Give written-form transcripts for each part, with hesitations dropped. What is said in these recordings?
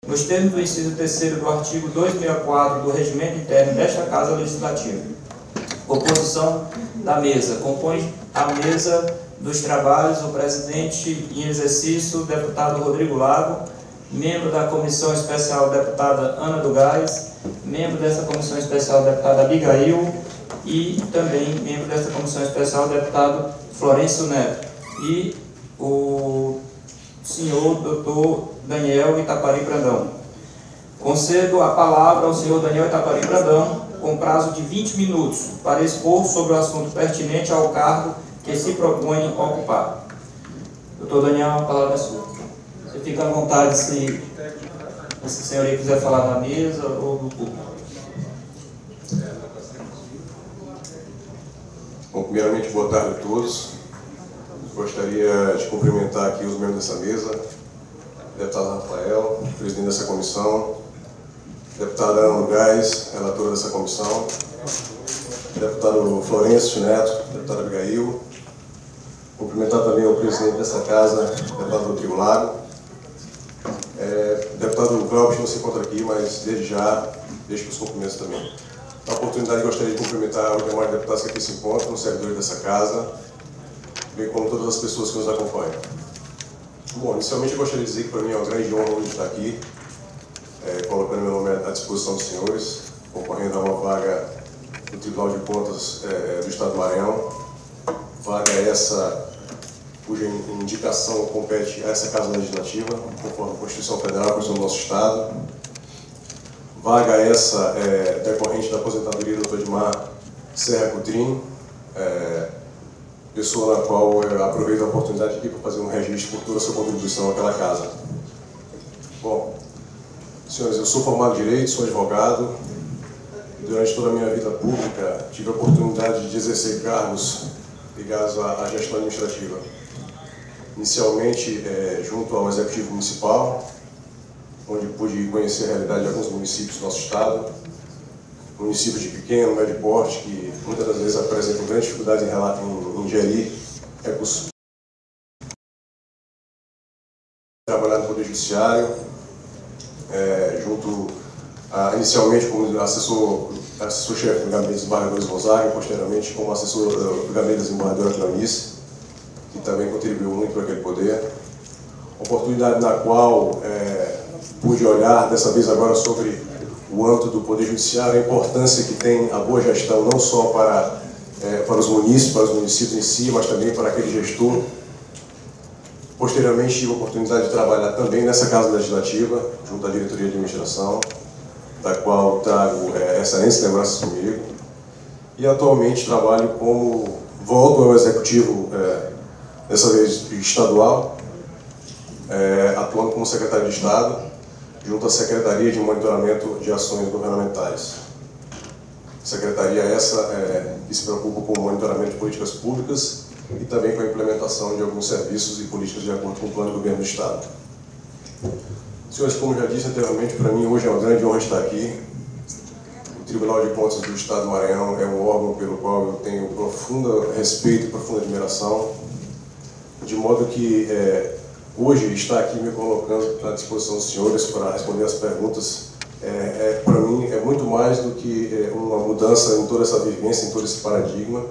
nos termos do inciso 3º do artigo 264 do Regimento Interno desta Casa Legislativa. Composição da mesa. Compõe a mesa dos trabalhos o presidente em exercício, deputado Rodrigo Lago, membro da Comissão Especial, deputada Ana do Gás, membro dessa Comissão Especial, deputada Abigail, e também membro dessa Comissão Especial, deputado Florencio Neto, e o senhor doutor Daniel Itapari Brandão. Concedo a palavra ao senhor Daniel Itapari Brandão, com prazo de 20 minutos, para expor sobre o assunto pertinente ao cargo que se propõe ocupar. Doutor Daniel, a palavra é sua. Você fica à vontade se a senhoria quiser falar na mesa ou no público. Bom, primeiramente, boa tarde a todos. Gostaria de cumprimentar aqui os membros dessa mesa, deputado Rafael, presidente dessa comissão, deputada Ana do Gás, relatora dessa comissão, deputado Florencio Neto, deputada Abigail, cumprimentar também o presidente dessa casa, deputado Rodrigo Lago, deputado Cláudio não se encontra aqui, mas desde já deixo os cumprimentos também. Na oportunidade, gostaria de cumprimentar os demais deputados que aqui se encontram, os servidores dessa casa, bem como todas as pessoas que nos acompanham. Bom, inicialmente eu gostaria de dizer que para mim é uma grande honra hoje estar aqui, colocando meu nome à disposição dos senhores, concorrendo a uma vaga do Tribunal de Contas do Estado do Maranhão, vaga essa cuja indicação compete a essa Casa Legislativa, conforme a Constituição Federal, a Constituição do nosso Estado. Vaga essa decorrente da aposentadoria do Dr. Edmar Serra Coutrinho, pessoa na qual eu aproveito a oportunidade aqui para fazer um registro por toda a sua contribuição àquela casa. Bom, senhores, eu sou formado em Direito, sou advogado. Durante toda a minha vida pública, tive a oportunidade de exercer cargos ligados à gestão administrativa. Inicialmente, junto ao Executivo Municipal, onde pude conhecer a realidade de alguns municípios do nosso estado, municípios de pequeno, médio porte, que muitas das vezes apresentam grandes dificuldades em gerir recursos. Trabalhar no Poder Judiciário, inicialmente como assessor-chefe do Gabinete dos Desembargadores Gonzaga, e posteriormente como assessor do Gabinete da Desembargadora Clarice, que também contribuiu muito para aquele poder. Oportunidade na qual pude olhar, dessa vez agora, sobre o âmbito do Poder Judiciário, a importância que tem a boa gestão, não só para os municípios em si, mas também para aquele gestor. Posteriormente, tive a oportunidade de trabalhar também nessa Casa Legislativa, junto à Diretoria de Administração, da qual trago excelentes lembranças comigo. E atualmente trabalho volto ao Executivo, dessa vez estadual, atuando como secretário de Estado, junto à Secretaria de Monitoramento de Ações Governamentais. Secretaria essa que se preocupa com o monitoramento de políticas públicas e também com a implementação de alguns serviços e políticas de acordo com o plano de governo do Estado. Senhores, como já disse anteriormente, para mim hoje é uma grande honra estar aqui. O Tribunal de Contas do Estado do Maranhão é um órgão pelo qual eu tenho profundo respeito e profunda admiração, de modo que hoje estar aqui me colocando à disposição dos senhores para responder as perguntas, para mim, é muito mais do que uma mudança em toda essa vivência, em todo esse paradigma,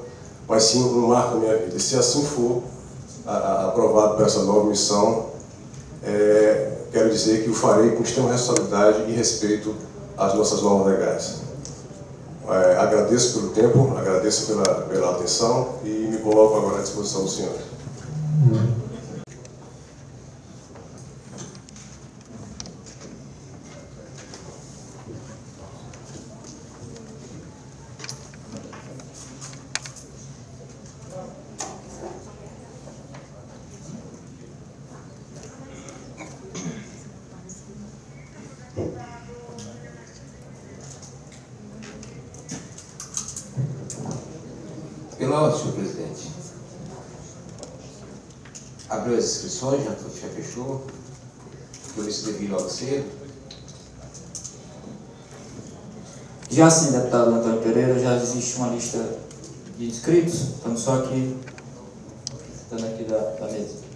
mas sim um marco na minha vida. E se assim for aprovado por essa nova missão, quero dizer que o farei com extrema responsabilidade e respeito às nossas normas legais. Agradeço pelo tempo, agradeço pela atenção e me coloco agora à disposição dos senhores. Pela ordem, senhor presidente. Abriu as inscrições, já fechou. Por isso devido logo cedo. Já sim, deputado Antônio Pereira, já existe uma lista de inscritos. Estamos só aqui, da mesa.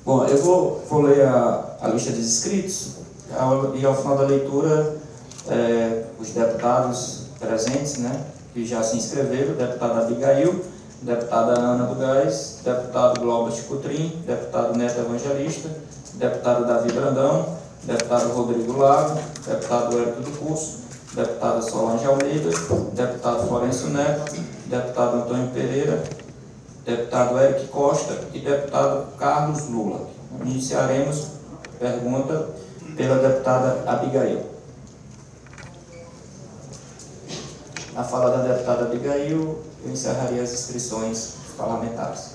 Bom, eu vou ler a lista dos inscritos e ao final da leitura os deputados presentes, né, que já se inscreveram: deputada Abigail, deputada Ana do Gás, deputado Glóbas Cutrim, deputado Neto Evangelista, deputado Davi Brandão, deputado Rodrigo Lago, deputado Hélio do Curso, deputada Solange Almeida, deputado Florencio Neto, deputado Antônio Pereira, deputado Eric Costa e deputado Carlos Lula. Iniciaremos a pergunta pela deputada Abigail. Na fala da deputada Abigail, eu encerraria as inscrições parlamentares.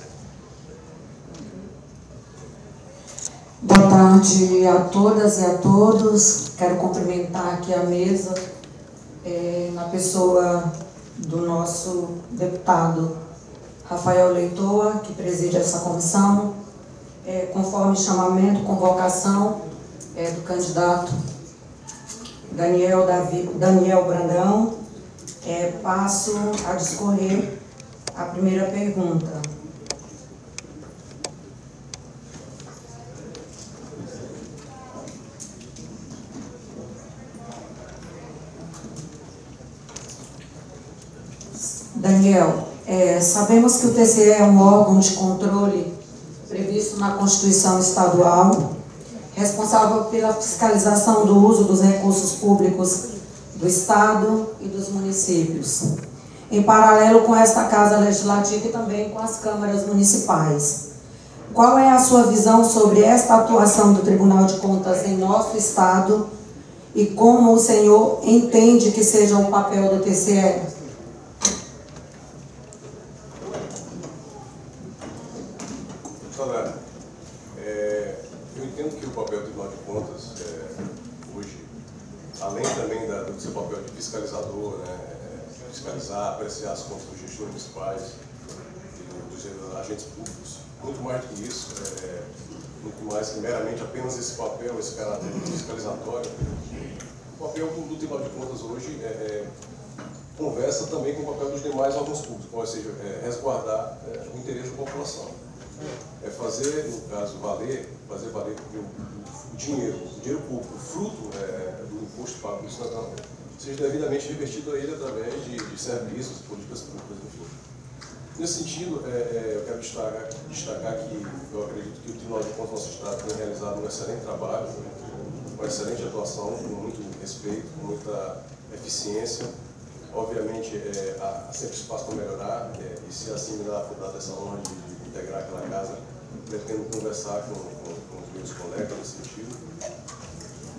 Boa tarde a todas e a todos. Quero cumprimentar aqui a mesa, na pessoa do nosso deputado Rafael Leitoa, que preside essa comissão, conforme chamamento, convocação do candidato Daniel Brandão. Passo a discorrer a primeira pergunta. Daniel, sabemos que o TCE é um órgão de controle previsto na Constituição Estadual, responsável pela fiscalização do uso dos recursos públicos do Estado e dos municípios, em paralelo com esta Casa Legislativa e também com as câmaras municipais. Qual é a sua visão sobre esta atuação do Tribunal de Contas em nosso Estado e como o senhor entende que seja o papel do TCE? Eu entendo que o papel do Tribunal de Contas, hoje, além também do seu papel de fiscalizador, né, fiscalizar, apreciar as contas dos gestores municipais e dos agentes públicos, muito mais do que isso, muito mais que meramente apenas esse papel, esse caráter fiscalizatório, o papel do Tribunal de Contas hoje conversa também com o papel dos demais órgãos públicos, ou seja, resguardar o interesse da população. Fazer, no caso, fazer valer o dinheiro público, fruto do imposto pago pelo cidadão, seja devidamente revertido a ele através de serviços, políticas públicas, enfim. Nesse sentido, eu quero destacar que eu acredito que o Tribunal de Contas do nosso Estado tem realizado um excelente trabalho, uma excelente atuação, com muito respeito, com muita eficiência. Obviamente, há sempre espaço para melhorar, e se assim me dá essa honra de integrar aquela casa, pretendo conversar com os meus colegas nesse sentido.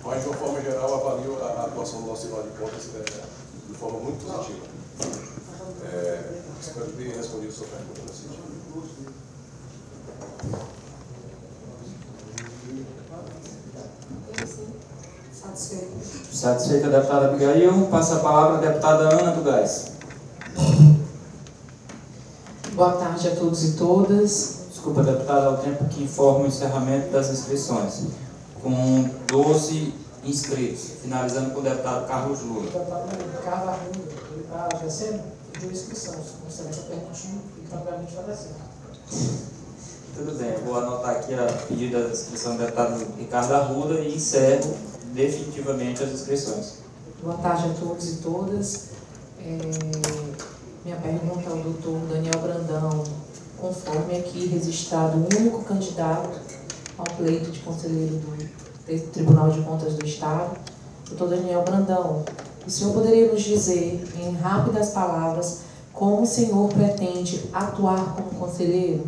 Mas, de uma forma geral, avalio a atuação do nosso Tribunal de Contas de forma muito positiva. Espero ter respondido a sua pergunta nesse sentido. Satisfeita a deputada Abigail, passa a palavra à deputada Ana do Gás. Boa tarde a todos e todas. Desculpa, deputada, ao tempo que informa o encerramento das inscrições, com 12 inscritos, finalizando com o deputado Carlos Lula. O deputado Carlos Lula, ele está vencendo, pediu inscrição, se você essa perguntinha, e tranquilamente vai dar certo. Tudo bem, eu vou anotar aqui a pedida da inscrição do deputado Ricardo Arruda e encerro definitivamente as inscrições. Boa tarde a todos e todas. Minha pergunta ao doutor Daniel Brandão, conforme aqui registrado o único candidato ao pleito de conselheiro do Tribunal de Contas do Estado. Doutor Daniel Brandão, o senhor poderia nos dizer, em rápidas palavras, como o senhor pretende atuar como conselheiro?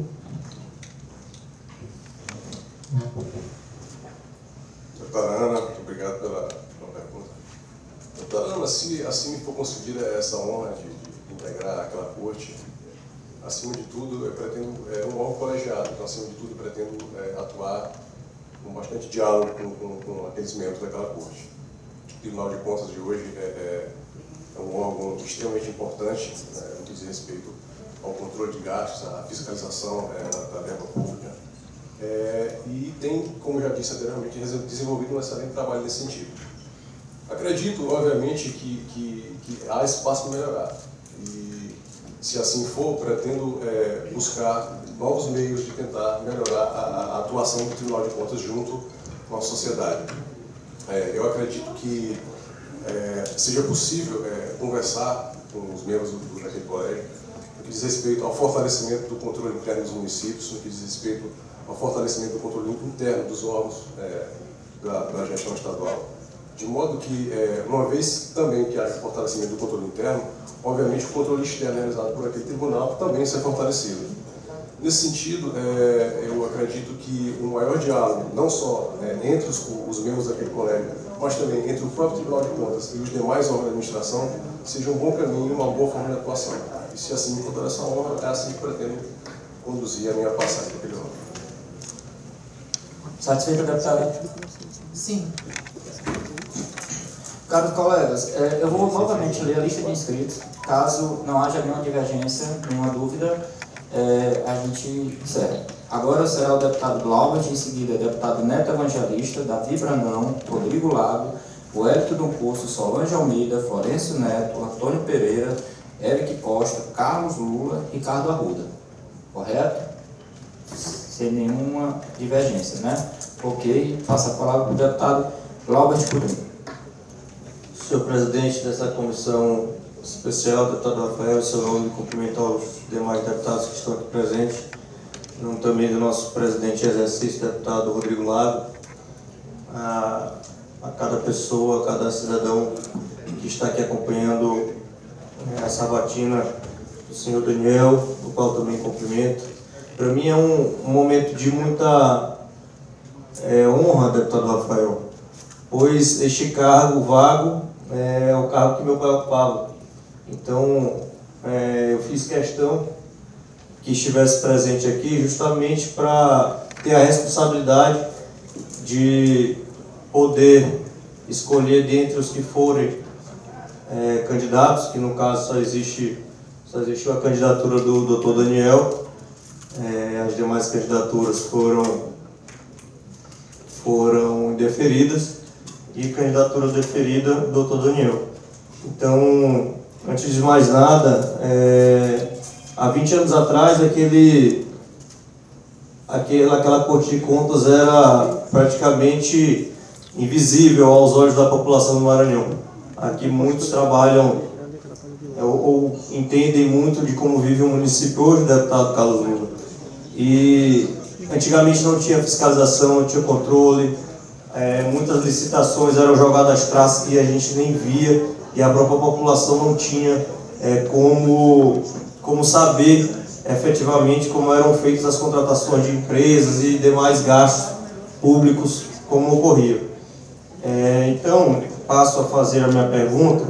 Doutora Ana, muito obrigado pela pergunta. Doutora Ana, se assim me for concedida essa honra de integrar aquela corte, acima de tudo, eu pretendo um órgão colegiado, então, acima de tudo, eu pretendo atuar com bastante diálogo com aqueles membros daquela corte. O Tribunal de Contas de hoje é um órgão extremamente importante, no que diz respeito ao controle de gastos, à fiscalização da verba pública, e tem, como já disse anteriormente, desenvolvido um excelente trabalho nesse sentido. Acredito, obviamente, que há espaço para melhorar. E Se assim for, pretendo buscar novos meios de tentar melhorar a atuação do Tribunal de Contas junto com a sociedade. Eu acredito que seja possível conversar com os membros daquele colégio no que diz respeito ao fortalecimento do controle interno dos municípios, no que diz respeito ao fortalecimento do controle interno dos órgãos da gestão estadual, de modo que, uma vez também que haja fortalecimento do controle interno, obviamente o controle externo realizado por aquele tribunal também será fortalecido. Nesse sentido, eu acredito que um maior diálogo, não só entre os membros daquele colégio, mas também entre o próprio Tribunal de Contas e os demais órgãos da administração, seja um bom caminho e uma boa forma de atuação. E se assim me for essa honra, é assim que pretendo conduzir a minha passagem para aquele órgão. Satisfeita, deputada? Sim. Caros colegas, eu vou novamente ler a lista de inscritos. Caso não haja nenhuma divergência, nenhuma dúvida, a gente encerra. Agora será o deputado Glaubert, em seguida o deputado Neto Evangelista, Davi Brandão, Rodrigo Lago, o Hélito do Curso, Solange Almeida, Florencio Neto, Antônio Pereira, Eric Costa, Carlos Lula, Ricardo Arruda. Correto? Sem nenhuma divergência, né? Ok, passa a palavra para o deputado Glaubert Coutinho. Senhor presidente dessa comissão especial, deputado Rafael, em seu nome, cumprimento aos demais deputados que estão aqui presentes, em nome também do nosso presidente em exercício, deputado Rodrigo Lago, a cada pessoa, a cada cidadão que está aqui acompanhando a sabatina do senhor Daniel, do qual também cumprimento. Para mim é um momento de muita honra, deputado Rafael, pois este cargo vago é o cargo que meu pai ocupava. Então, eu fiz questão que estivesse presente aqui justamente para ter a responsabilidade de poder escolher dentre os que forem candidatos, que no caso só existiu a candidatura do Dr. Daniel, as demais candidaturas foram indeferidas, e candidatura deferida do Dr. Daniel. Então, antes de mais nada, há 20 anos atrás, aquela Corte de Contas era praticamente invisível aos olhos da população do Maranhão. Aqui muitos trabalham ou entendem muito de como vive o município hoje, o deputado Carlos Lula. E antigamente não tinha fiscalização, não tinha controle, muitas licitações eram jogadas às traças e a gente nem via, e a própria população não tinha como saber efetivamente como eram feitas as contratações de empresas e demais gastos públicos, como ocorria. Então, passo a fazer a minha pergunta.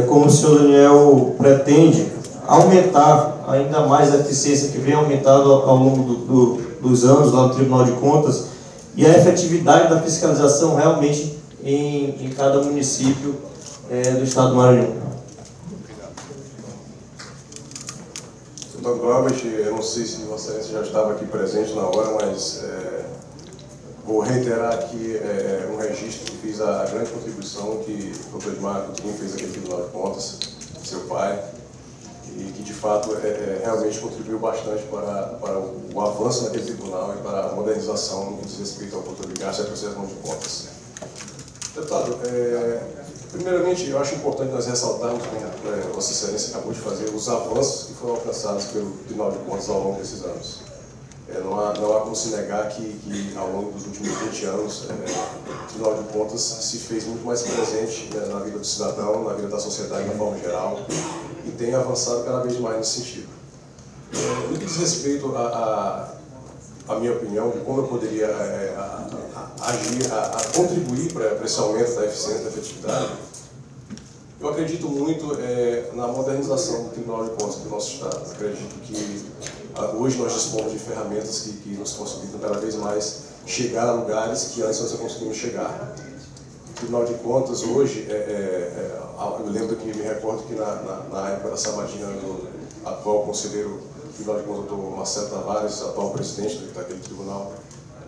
Como o senhor Daniel pretende aumentar ainda mais a eficiência que vem aumentado ao longo dos anos lá no Tribunal de Contas, e a efetividade da fiscalização realmente em cada município do estado do Maranhão. Deputado Glaubert, eu não sei se Vossa Excelência já estava aqui presente na hora, mas vou reiterar aqui um registro que fiz a grande contribuição que o Dr. Edmar Coutinho fez aqui no Tribunal de Contas, seu pai, e que de fato realmente contribuiu bastante para o avanço naquele tribunal e para a modernização no que diz respeito ao controle de gastos e à prestação de contas. Deputado, primeiramente eu acho importante nós ressaltarmos, como Vossa Excelência acabou de fazer, os avanços que foram alcançados pelo Tribunal de Contas ao longo desses anos. Não há como se negar que ao longo dos últimos 20 anos o Tribunal de Contas se fez muito mais presente na vida do cidadão, na vida da sociedade de forma geral, e tem avançado cada vez mais nesse sentido. No que diz respeito à minha opinião de como eu poderia agir, a contribuir para esse aumento da eficiência e da efetividade, eu acredito muito na modernização do Tribunal de Contas do nosso Estado. Acredito que hoje nós dispomos de ferramentas que nos possibilitam cada vez mais chegar a lugares que antes nós não conseguimos chegar. O Tribunal de Contas hoje, eu lembro que me recordo que na época da sabatina do atual conselheiro do Tribunal de Contas, do Marcelo Tavares, atual presidente daquele tribunal,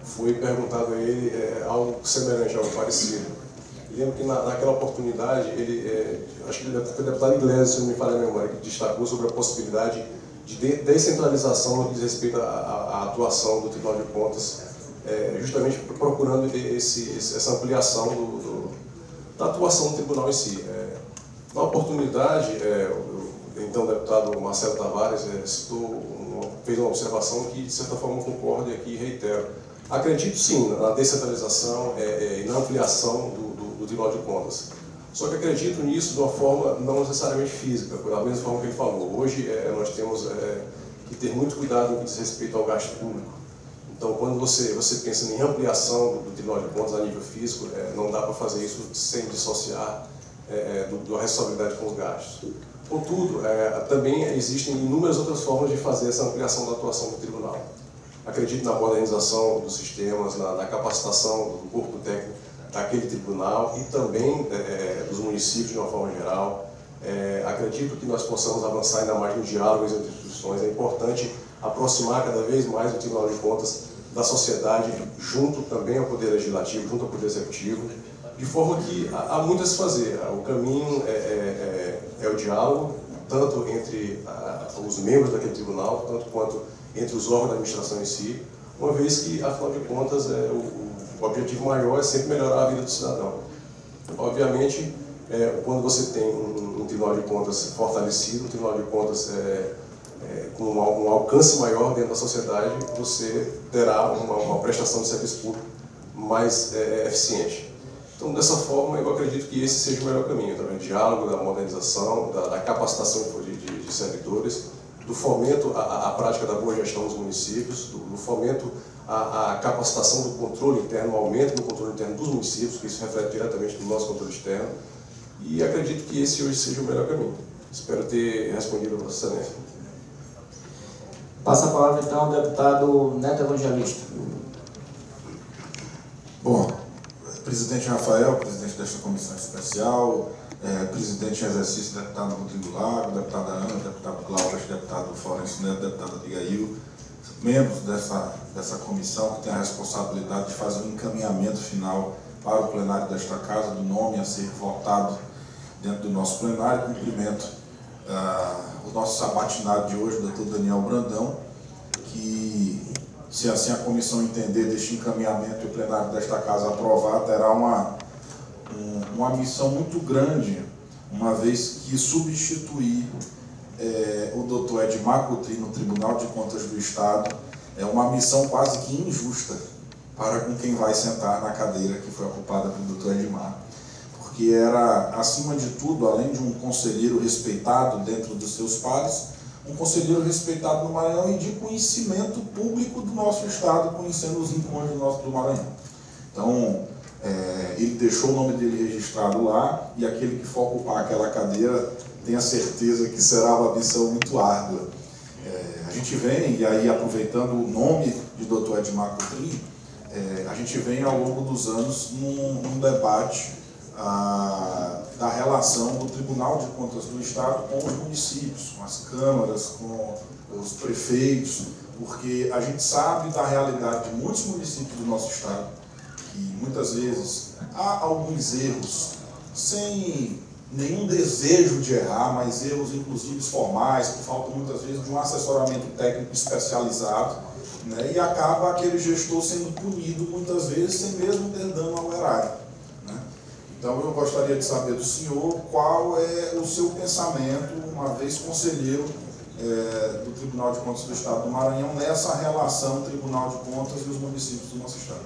foi perguntado a ele algo semelhante, algo parecido. Lembro que naquela oportunidade, acho que foi o deputado Iglesias, se não me falha a memória, que destacou sobre a possibilidade de descentralização no que diz respeito à atuação do Tribunal de Contas, justamente procurando essa ampliação da atuação do tribunal em si. Na oportunidade, então o deputado Marcelo Tavares fez uma observação que, de certa forma, concordo e aqui reitero. Acredito sim na descentralização e na ampliação do Tribunal de Contas. Só que acredito nisso de uma forma não necessariamente física, da mesma forma que ele falou. Hoje nós temos que ter muito cuidado no que diz respeito ao gasto público. Então, quando você pensa em ampliação do Tribunal de Contas a nível físico, não dá para fazer isso sem dissociar da responsabilidade com os gastos. Contudo, também existem inúmeras outras formas de fazer essa ampliação da atuação do tribunal. Acredito na modernização dos sistemas, na capacitação do corpo técnico daquele tribunal e também dos municípios de uma forma geral. Acredito que nós possamos avançar ainda mais no diálogo entre as instituições. É importante aproximar cada vez mais o Tribunal de Contas da sociedade, junto também ao Poder Legislativo, junto ao Poder Executivo, de forma que há muito a se fazer. O caminho é o diálogo, tanto entre os membros daquele tribunal, tanto quanto entre os órgãos da administração em si, uma vez que, afinal de contas, o objetivo maior é sempre melhorar a vida do cidadão. Obviamente, quando você tem um Tribunal de Contas fortalecido, um Tribunal de Contas com um alcance maior dentro da sociedade, você terá uma prestação de serviço público mais eficiente. Então, dessa forma, eu acredito que esse seja o melhor caminho, através do diálogo, da modernização, da capacitação de servidores, do fomento à prática da boa gestão dos municípios, do fomento à capacitação do controle interno, o aumento do controle interno dos municípios, que isso reflete diretamente no nosso controle externo, e acredito que esse hoje seja o melhor caminho. Espero ter respondido a Vossa Excelência. Passa a palavra, então, ao deputado Neto Evangelista. Bom, presidente Rafael, presidente desta comissão especial, presidente em exercício, deputado Rodrigo Lago, deputada Ana, deputado Cláudio, deputado Florencio Neto, deputado Abigail, membros dessa comissão que tem a responsabilidade de fazer um encaminhamento final para o plenário desta casa, do nome a ser votado dentro do nosso plenário. Cumprimento o nosso sabatinário de hoje, o doutor Daniel Brandão, que, se assim a comissão entender deste encaminhamento e o plenário desta casa aprovar, terá uma missão muito grande, uma vez que substituir o doutor Edmar Coutrinho no Tribunal de Contas do Estado é uma missão quase que injusta para com quem vai sentar na cadeira que foi ocupada pelo doutor Edmar, porque era, acima de tudo, além de um conselheiro respeitado dentro dos seus pares, um conselheiro respeitado no Maranhão e de conhecimento público do nosso Estado, conhecendo os rincões do Maranhão. Então, ele deixou o nome dele registrado lá, e aquele que for ocupar aquela cadeira tenha certeza que será uma missão muito árdua. A gente vem, e aí aproveitando o nome de Dr. Edmar Coutrinho, a gente vem ao longo dos anos num debate da relação do Tribunal de Contas do Estado com os municípios, com as câmaras, com os prefeitos, porque a gente sabe da realidade de muitos municípios do nosso Estado, que muitas vezes há alguns erros, sem nenhum desejo de errar, mas erros inclusive formais, por falta muitas vezes de um assessoramento técnico especializado, né, e acaba aquele gestor sendo punido muitas vezes sem mesmo ter dano ao erário. Então, eu gostaria de saber do senhor qual é o seu pensamento, uma vez conselheiro do Tribunal de Contas do Estado do Maranhão, nessa relação Tribunal de Contas e os municípios do nosso Estado.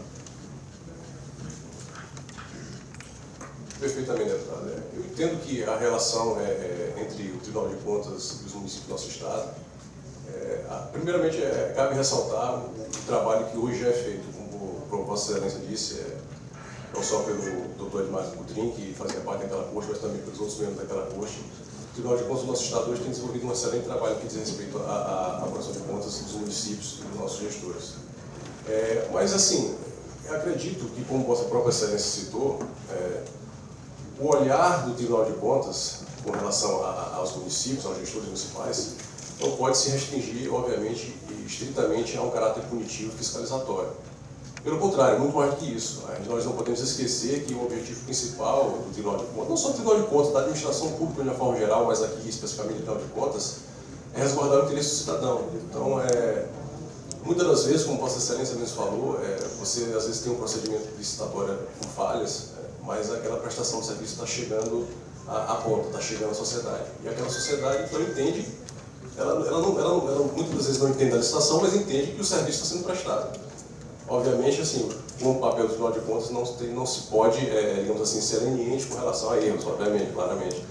Perfeitamente, deputado. Eu entendo que a relação entre o Tribunal de Contas e os municípios do nosso Estado, primeiramente, cabe ressaltar o trabalho que hoje é feito, como Vossa Excelência disse, não só pelo Dr. Edmar Coutrinho, que fazia parte daquela corte, mas também pelos outros membros daquela corte. O Tribunal de Contas do nosso Estado hoje tem desenvolvido um excelente trabalho que diz respeito à apuração de contas dos municípios e dos nossos gestores. Mas, assim, eu acredito que, como a própria Excelência citou, o olhar do Tribunal de Contas com relação aos municípios, aos gestores municipais, não pode se restringir, obviamente, estritamente a um caráter punitivo fiscalizatório. Pelo contrário, muito mais do que isso. Nós não podemos esquecer que o objetivo principal do Tribunal de Contas, não só do Tribunal de Contas, da administração pública de uma forma geral, mas aqui especificamente do Tribunal de Contas, é resguardar o interesse do cidadão. Então, muitas das vezes, como Vossa Excelência mesmo falou, você às vezes tem um procedimento licitatório com falhas, mas aquela prestação de serviço está chegando à ponta, está chegando à sociedade. E aquela sociedade, então, entende, ela muitas vezes não entende a licitação, mas entende que o serviço está sendo prestado. Obviamente, assim, com o papel do Tribunal de Contas não se pode, digamos assim, ser leniente com relação a erros, obviamente, claramente.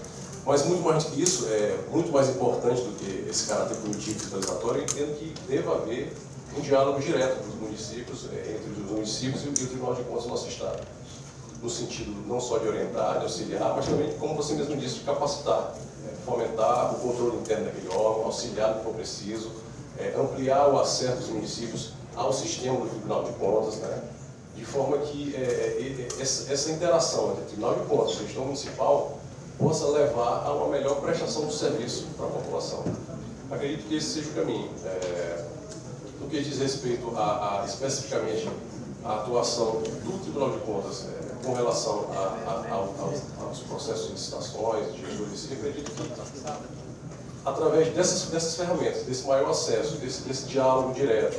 Mas muito mais do que isso, muito mais importante do que esse caráter punitivo e fiscalizatório, eu entendo que deva haver um diálogo direto dos municípios, entre os municípios e o Tribunal de Contas do nosso Estado. No sentido não só de orientar, de auxiliar, mas também, como você mesmo disse, de capacitar, fomentar o controle interno daquele órgão, auxiliar no que for preciso, ampliar o acesso dos municípios ao sistema do Tribunal de Contas, né? De forma que essa interação entre o Tribunal de Contas e a gestão municipal possa levar a uma melhor prestação do serviço para a população. Acredito que esse seja o caminho. No que diz respeito especificamente à atuação do Tribunal de Contas com relação aos processos de licitações, de justiça, acredito que através dessas ferramentas, desse maior acesso, desse diálogo direto,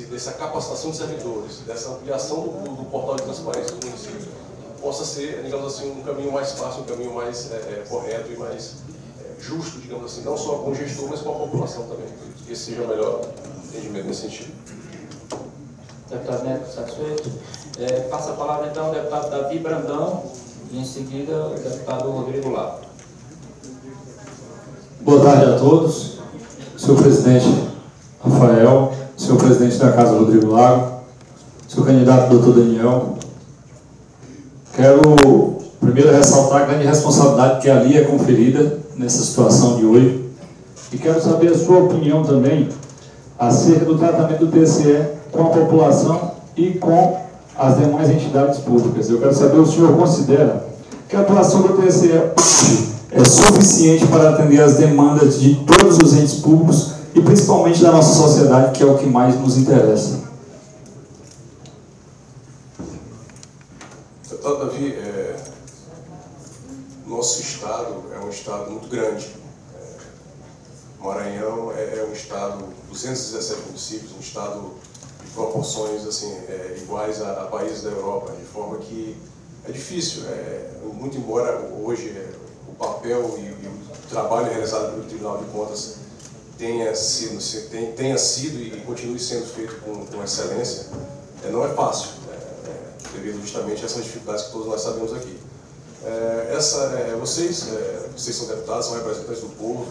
dessa capacitação de servidores, dessa ampliação do portal de transparência do município, possa ser, digamos assim, um caminho mais fácil, um caminho mais correto e mais justo, digamos assim, não só com o gestor, mas com a população também. Que esse seja o melhor entendimento nesse sentido. Deputado Neto, satisfeito? Passa a palavra então ao deputado Davi Brandão e em seguida o deputado Rodrigo Lago. Boa tarde a todos. Senhor presidente Rafael, senhor presidente da Casa Rodrigo Lago, senhor candidato doutor Daniel, quero primeiro ressaltar a grande responsabilidade que ali é conferida nessa situação de hoje e quero saber a sua opinião também acerca do tratamento do TCE com a população e com as demais entidades públicas. Eu quero saber se o senhor considera que a atuação do TCE hoje é suficiente para atender as demandas de todos os entes públicos e principalmente da nossa sociedade, que é o que mais nos interessa. Deputado Davi, nosso estado é um estado muito grande. Maranhão é um estado, 217 municípios, um estado de proporções assim, iguais a países da Europa, de forma que é difícil, muito embora hoje o papel e o trabalho realizado pelo Tribunal de Contas tenha sido e continue sendo feito com excelência, não é fácil, devido justamente a essas dificuldades que todos nós sabemos aqui. Vocês são deputados, são representantes do povo,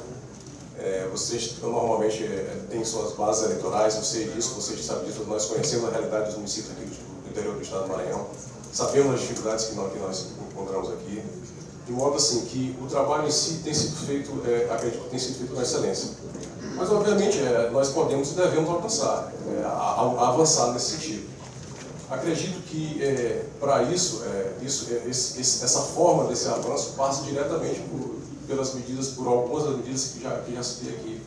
vocês normalmente têm suas bases eleitorais, eu sei disso, vocês sabem disso, nós conhecemos a realidade dos municípios aqui do interior do estado do Maranhão, sabemos as dificuldades que nós encontramos aqui, de modo assim que o trabalho em si tem sido feito, acredito que tem sido feito com excelência. Mas, obviamente, nós podemos e devemos alcançar, avançar nesse sentido. Acredito que, para isso, essa forma desse avanço passa diretamente por algumas das medidas que já citei aqui.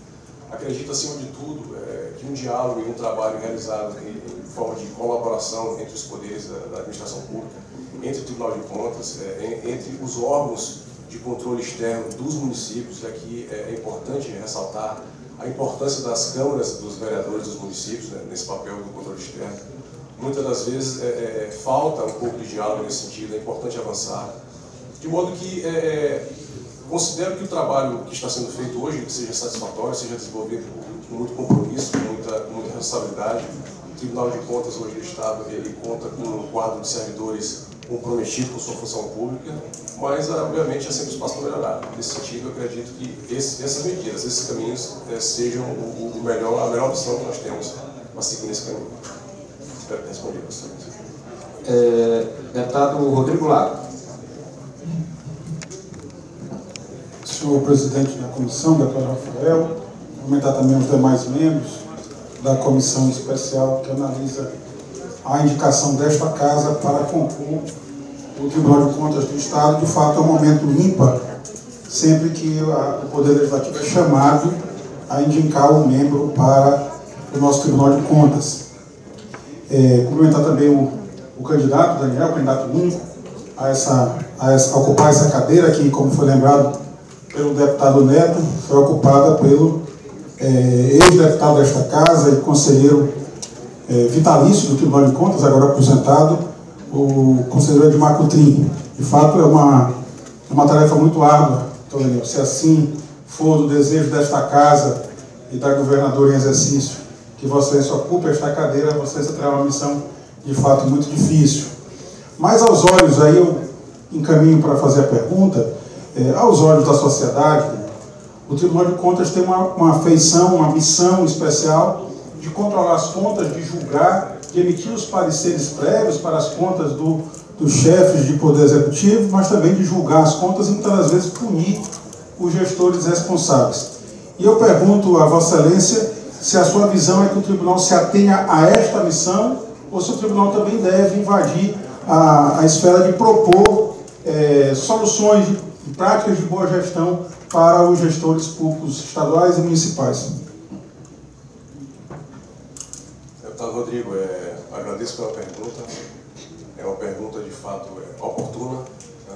Acredito, acima de tudo, que um diálogo e um trabalho realizado em forma de colaboração entre os poderes da administração pública, entre o Tribunal de Contas, entre os órgãos de controle externo dos municípios, e aqui é importante ressaltar a importância das câmaras dos vereadores dos municípios, nesse papel do controle externo. Muitas das vezes falta um pouco de diálogo nesse sentido, é importante avançar. De modo que considero que o trabalho que está sendo feito hoje seja satisfatório, seja desenvolvido com muito compromisso, com muita responsabilidade. O Tribunal de Contas hoje do Estado ele conta com um quadro de servidores comprometido com sua função pública, mas, obviamente, há sempre espaço para melhorar. Nesse sentido, eu acredito que essas medidas, esses caminhos, sejam a melhor opção que nós temos para seguir nesse caminho. Espero ter respondido a você. Deputado Rodrigo Lago. Senhor presidente da comissão, deputado Rafael, comentar também os demais membros da comissão especial que analisa a indicação desta casa para compor o Tribunal de Contas do Estado. De fato, é um momento ímpar, sempre que o Poder Legislativo é chamado a indicar um membro para o nosso Tribunal de Contas. Cumprimentar também o candidato, Daniel, candidato único, a ocupar essa cadeira que, como foi lembrado pelo deputado Neto, foi ocupada pelo ex-deputado desta casa e conselheiro vitalício do Tribunal de Contas, agora aposentado, o conselheiro Edmar Coutrinho. De fato, é uma tarefa muito árdua, então, Daniel, se assim for do desejo desta casa e da governadora em exercício, que Vossa Excelência ocupe esta cadeira, Vossa Excelência terá uma missão, de fato, muito difícil. Mas, aos olhos, aí eu encaminho para fazer a pergunta, aos olhos da sociedade, o Tribunal de Contas tem uma feição, uma missão especial de controlar as contas, de julgar, de emitir os pareceres prévios para as contas dos chefes de poder executivo, mas também de julgar as contas e, muitas das vezes, punir os gestores responsáveis. E eu pergunto a Vossa Excelência se a sua visão é que o Tribunal se atenha a esta missão ou se o Tribunal também deve invadir a esfera de propor soluções de práticas de boa gestão para os gestores públicos estaduais e municipais. Deputado Rodrigo, agradeço pela pergunta. É uma pergunta, de fato, oportuna. Né?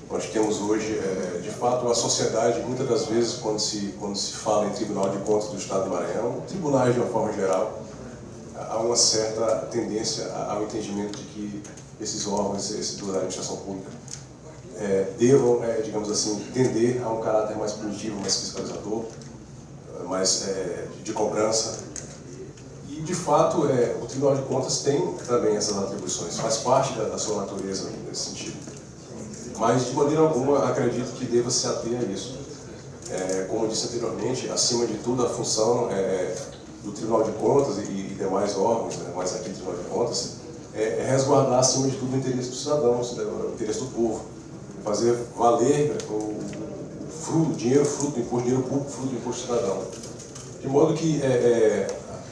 Nós temos hoje, de fato, a sociedade, muitas das vezes, quando se fala em Tribunal de Contas do Estado do Maranhão, tribunais de uma forma geral, há uma certa tendência ao entendimento de que esses órgãos, da administração pública, devam, digamos assim, tender a um caráter mais punitivo, mais fiscalizador, mais de cobrança. E, de fato, o Tribunal de Contas tem também essas atribuições, faz parte da sua natureza nesse sentido. Mas, de maneira alguma, acredito que deva se ater a isso. Como eu disse anteriormente, acima de tudo, a função do Tribunal de Contas e demais órgãos, mais aqui do Tribunal de Contas, é resguardar, acima de tudo, o interesse dos cidadãos, o interesse do povo. Fazer valer o dinheiro fruto do imposto, dinheiro público fruto do imposto cidadão. De modo que,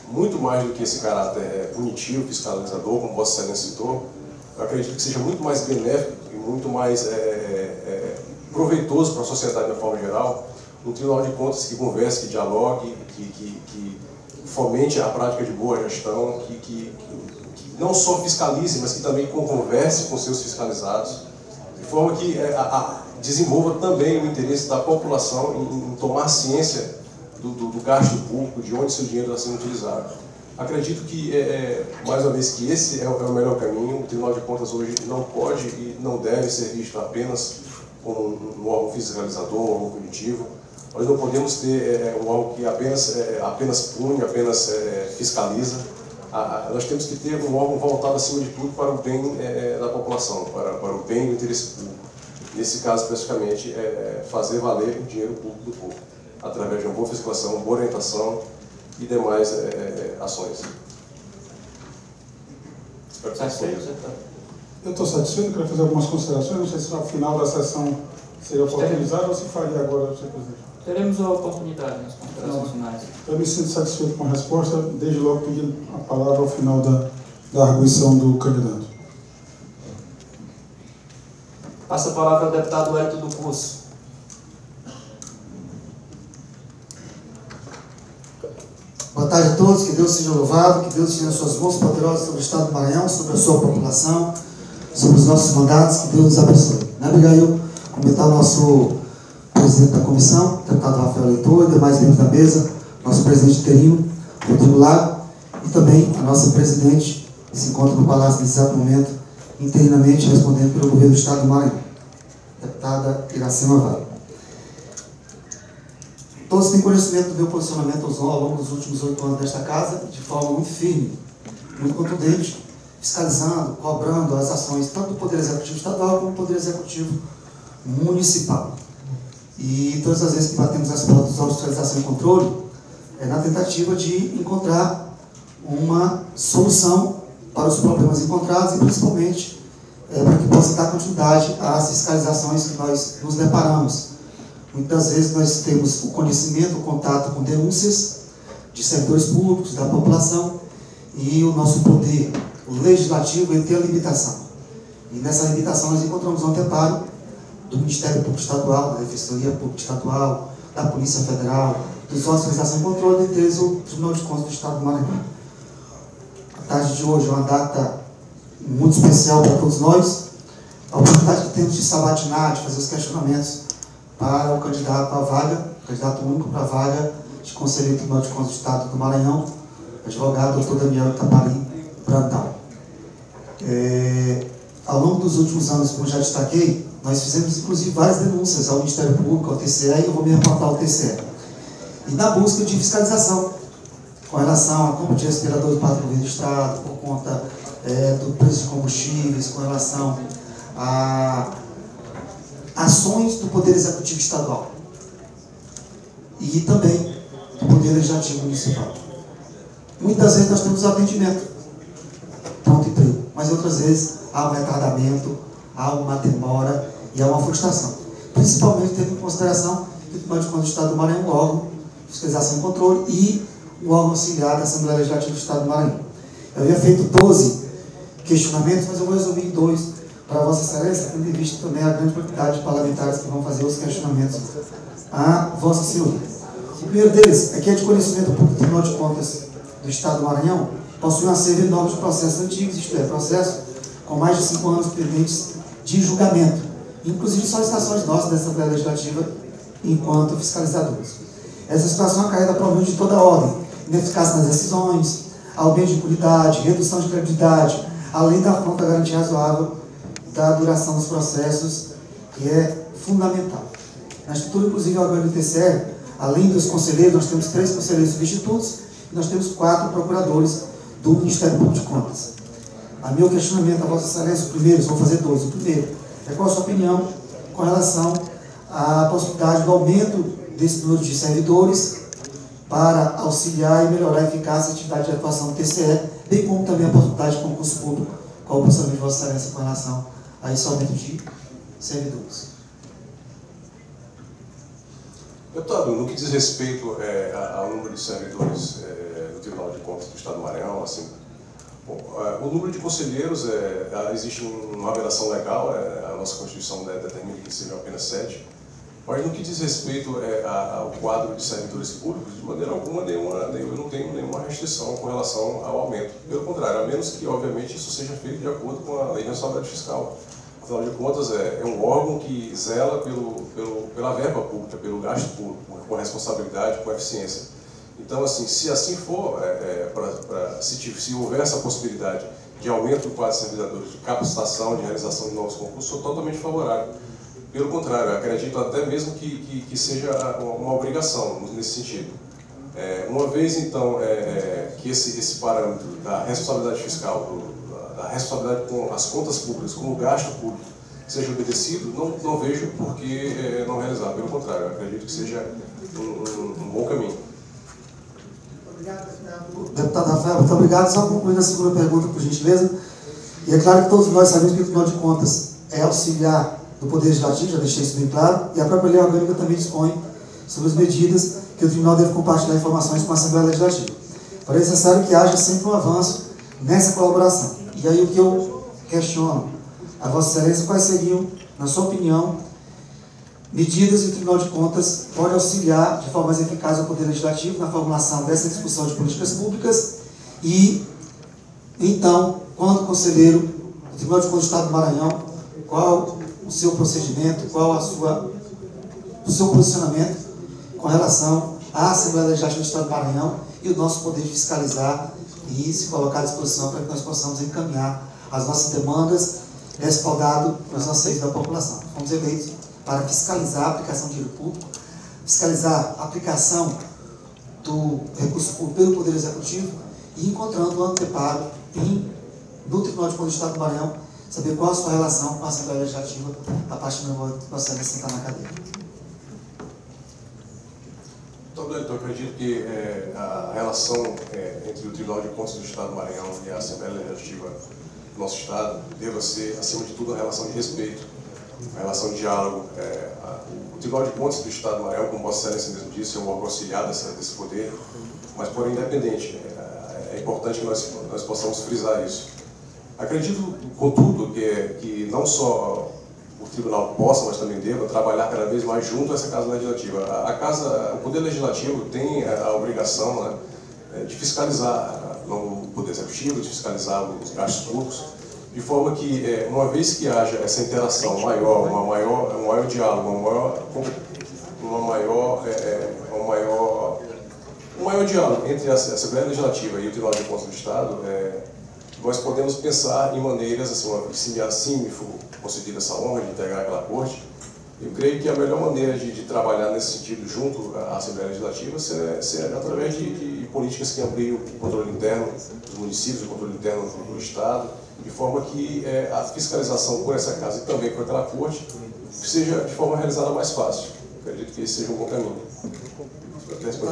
muito mais do que esse caráter punitivo, fiscalizador, como Vossa Excelência citou, eu acredito que seja muito mais benéfico e muito mais proveitoso para a sociedade de uma forma geral, um Tribunal de Contas que converse, que dialogue, que fomente a prática de boa gestão, que não só fiscalize, mas que também converse com seus fiscalizados, de forma que desenvolva também o interesse da população em tomar ciência do gasto público, de onde seu dinheiro está sendo utilizado. Acredito que, mais uma vez, que esse é o melhor caminho. O Tribunal de Contas hoje não pode e não deve ser visto apenas como um órgão fiscalizador, um órgão punitivo. Nós não podemos ter um órgão que apenas pune, apenas fiscaliza. Nós temos que ter um órgão voltado, acima de tudo, para o bem da população, para o bem do interesse público. Nesse caso, especificamente, fazer valer o dinheiro público do povo, através de uma boa fiscalização, boa orientação e demais ações. Satisfeito? Eu estou satisfeito, quero fazer algumas considerações, não sei se ao final da sessão seria oportunizado ou se faria agora, senhor presidente. Teremos a oportunidade nas considerações finais. Eu me sinto satisfeito com a resposta, desde logo pedindo a palavra ao final da arguição do candidato. Passa a palavra ao deputado Wellington do Curso. Boa tarde a todos, que Deus seja louvado, que Deus tenha suas mãos poderosas sobre o Estado do Maranhão, sobre a sua população, sobre os nossos mandatos, que Deus nos abençoe. Né, Abigail? Comentar o nosso presidente da comissão, deputado Rafael Leitor, e demais membros da mesa, nosso presidente interino, Rodrigo Lago, e também a nossa presidente, que se encontra no Palácio nesse exato momento, interinamente respondendo pelo governo do Estado do Maranhão, deputada Iracema Vale. Todos têm conhecimento do meu posicionamento ao longo dos últimos 8 anos desta casa, de forma muito firme, muito contundente, fiscalizando, cobrando as ações tanto do Poder Executivo Estadual como do Poder Executivo Municipal. E todas as vezes que batemos as portas de fiscalização e controle, é na tentativa de encontrar uma solução para os problemas encontrados e principalmente para que possa dar continuidade às fiscalizações que nós nos deparamos. Muitas vezes nós temos o conhecimento, o contato com denúncias de servidores públicos, da população, e o nosso poder, o legislativo, ele tem a limitação. E nessa limitação nós encontramos um anteparo do Ministério Público Estadual, da Defensoria Pública Estadual, da Polícia Federal, dos órgãos de fiscalização e controle, dentre eles o Tribunal de Contas do Estado do Maranhão. tarde de hoje é uma data muito especial para todos nós. A oportunidade que temos de sabatinar, de fazer os questionamentos para o candidato à vaga, candidato único para a vaga de Conselheiro do Tribunal de Contas do Estado do Maranhão, advogado Dr. Daniel Itaparim Brandão. Ao longo dos últimos anos, como já destaquei, nós fizemos inclusive várias denúncias ao Ministério Público, ao TCE, e eu vou me reportar ao TCE. E na busca de fiscalização, com relação à compra de respiradores para o governo do Estado, por conta do preço de combustíveis, com relação a ações do Poder Executivo Estadual e também do Poder Legislativo Municipal. Muitas vezes nós temos atendimento, pronto emprego, mas outras vezes há um retardamento, há uma demora e há uma frustração. Principalmente tendo em consideração que o Tribunal de Contas do Estado do Maranhão é um órgão de fiscalização e controle e um órgão auxiliar da Assembleia Legislativa do Estado do Maranhão. Eu havia feito 12 questionamentos, mas eu vou resumir em 2 para Vossa Excelência, tendo em vista também a grande quantidade de parlamentares que vão fazer os questionamentos a Vossa Senhoria. O primeiro deles é que é de conhecimento público do Tribunal de Contas do Estado do Maranhão possui uma série enorme de processos antigos, isto é, processos com mais de 5 anos pendentes de julgamento, inclusive solicitações nossas da Assembleia Legislativa enquanto fiscalizadores. Essa situação acarreta problemas de toda a ordem, ineficácia nas decisões, aumento de impunidade, redução de credibilidade, além da falta de garantia razoável da duração dos processos, que é fundamental. Na estrutura, inclusive, do TCE, além dos conselheiros, nós temos 3 conselheiros substitutos e nós temos 4 procuradores do Ministério Público de Contas. A meu questionamento a Vossa Excelência, o primeiro, vou fazer 2. O primeiro é qual a sua opinião com relação à possibilidade do aumento desse número de servidores para auxiliar e melhorar a eficácia e atividade de atuação do TCE, bem como também a possibilidade de concurso público. Qual o posicionamento de Vossa Excelência com relação a esse aumento de servidores? Deputado, no que diz respeito ao número de servidores do Tribunal de Contas do Estado do Maranhão, assim, bom, o número de conselheiros, existe uma avaliação legal, a nossa Constituição determina que sejam apenas 7, mas no que diz respeito ao quadro de servidores públicos, de maneira alguma, eu não tenho nenhuma restrição com relação ao aumento. Pelo contrário, a menos que, obviamente, isso seja feito de acordo com a Lei de Responsabilidade Fiscal. Afinal de contas, é um órgão que zela pela verba pública, pelo gasto público, com responsabilidade, com eficiência. Então, assim, se assim for, se houver essa possibilidade de aumento do quadro de servidores, de capacitação, de realização de novos concursos, sou totalmente favorável. Pelo contrário, acredito até mesmo que seja uma obrigação nesse sentido. Uma vez, então, que esse parâmetro da responsabilidade fiscal, da responsabilidade com as contas públicas, com o gasto público, seja obedecido, não vejo por que não realizar. Pelo contrário, acredito que seja um bom caminho. Deputado Rafael, muito obrigado. Só concluindo a segunda pergunta, por gentileza. E é claro que todos nós sabemos que o Tribunal de Contas é auxiliar do Poder Legislativo, já deixei isso bem claro, e a própria lei orgânica também dispõe sobre as medidas que o Tribunal deve compartilhar informações com a Assembleia Legislativa. Porém, é necessário que haja sempre um avanço nessa colaboração. E aí o que eu questiono a Vossa Excelência, quais seriam, na sua opinião, medidas que o Tribunal de Contas pode auxiliar de forma mais eficaz ao Poder Legislativo na formulação dessa discussão de políticas públicas e, então, quando conselheiro do Tribunal de Contas do Estado do Maranhão, qual o seu procedimento, qual o seu posicionamento com relação à Assembleia Legislativa do Estado do Maranhão e o nosso poder de fiscalizar e se colocar à disposição para que nós possamos encaminhar as nossas demandas respaldado pelos anseios da população. Fomos eleitos para fiscalizar a aplicação de dinheiro público, fiscalizar a aplicação do recurso público pelo Poder Executivo e encontrando o anteparo no Tribunal de Contas do Estado do Maranhão, saber qual a sua relação com a Assembleia Legislativa a partir do momento que você vai sentar na cadeira. Então, eu acredito que a relação entre o Tribunal de Contas do Estado do Maranhão e a Assembleia Legislativa do nosso Estado deva ser, acima de tudo, uma relação de respeito, uma relação de diálogo. O Tribunal de Contas do Estado do Maranhão, como Vossa Excelência mesmo disse, é um órgão auxiliar desse poder, mas, porém, independente. É importante que nós possamos frisar isso. Acredito, contudo, que não só o Tribunal possa, mas também deva trabalhar cada vez mais junto a essa Casa Legislativa. O Poder Legislativo tem a obrigação, né, de fiscalizar o Poder Executivo, de fiscalizar os gastos públicos, de forma que, uma vez que haja essa interação maior, um maior diálogo, um maior diálogo entre a Assembleia Legislativa e o Tribunal de Contas do Estado, nós podemos pensar em maneiras, se assim me for concedida essa honra de integrar aquela corte, eu creio que a melhor maneira de trabalhar nesse sentido junto à Assembleia Legislativa será através de políticas que ampliem o controle interno dos municípios, o controle interno do Estado, de forma que a fiscalização por essa casa e também por aquela corte seja de forma realizada mais fácil. Eu acredito que esse seja um bom caminho.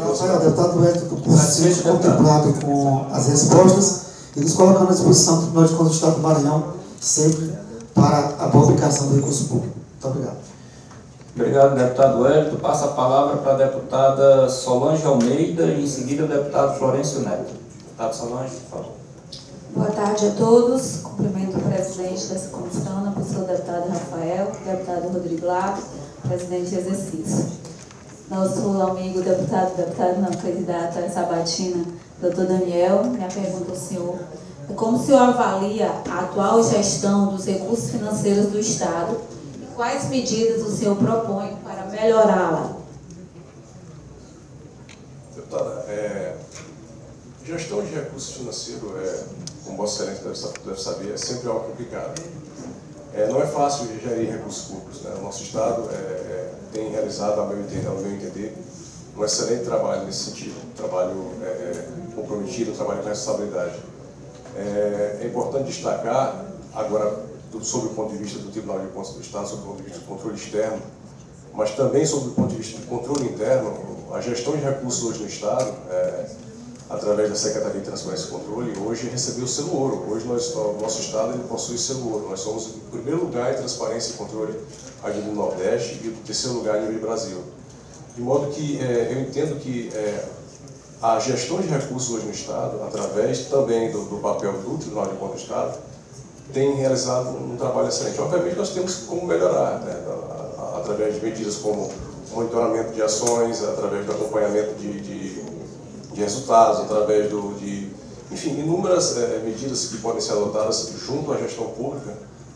Rafael, deputado Hélio, por ser contemplado com as respostas e nos colocando à disposição do Tribunal de Contas do Estado do Maranhão, sempre para a boa aplicação do recurso público. Muito obrigado. Obrigado, deputado Hélio. Passo a palavra para a deputada Solange Almeida e, em seguida, o deputado Florencio Neto. Deputado Solange, por favor. Boa tarde a todos. Cumprimento o presidente dessa comissão, na pessoa do deputado Rafael, deputado Rodrigo Lago, presidente de exercício. Nosso amigo candidato a Sabatina, doutor Daniel, minha pergunta ao senhor é como o senhor avalia a atual gestão dos recursos financeiros do Estado e quais medidas o senhor propõe para melhorá-la? Deputada, gestão de recursos financeiros, como Vossa Excelência deve saber, é sempre algo complicado. Não é fácil gerir recursos públicos, né? O nosso Estado tem realizado, ao meu entender, um excelente trabalho nesse sentido, um trabalho comprometido, um trabalho com responsabilidade. É importante destacar, agora, sob o ponto de vista do Tribunal de Contas do Estado, sob o ponto de vista do controle externo, mas também sob o ponto de vista do controle interno, a gestão de recursos hoje no Estado, através da Secretaria de Transparência e Controle, hoje recebeu o selo ouro. Hoje o nosso Estado possui selo ouro. Nós somos o primeiro lugar em transparência e controle aqui no Nordeste e o terceiro lugar em nível Brasil. De modo que eu entendo que a gestão de recursos hoje no Estado, através também do papel do Tribunal de Contas do Estado, tem realizado um trabalho excelente. Obviamente nós temos como melhorar, né? Através de medidas como monitoramento de ações, através do acompanhamento de resultados, através enfim, inúmeras medidas que podem ser adotadas junto à gestão pública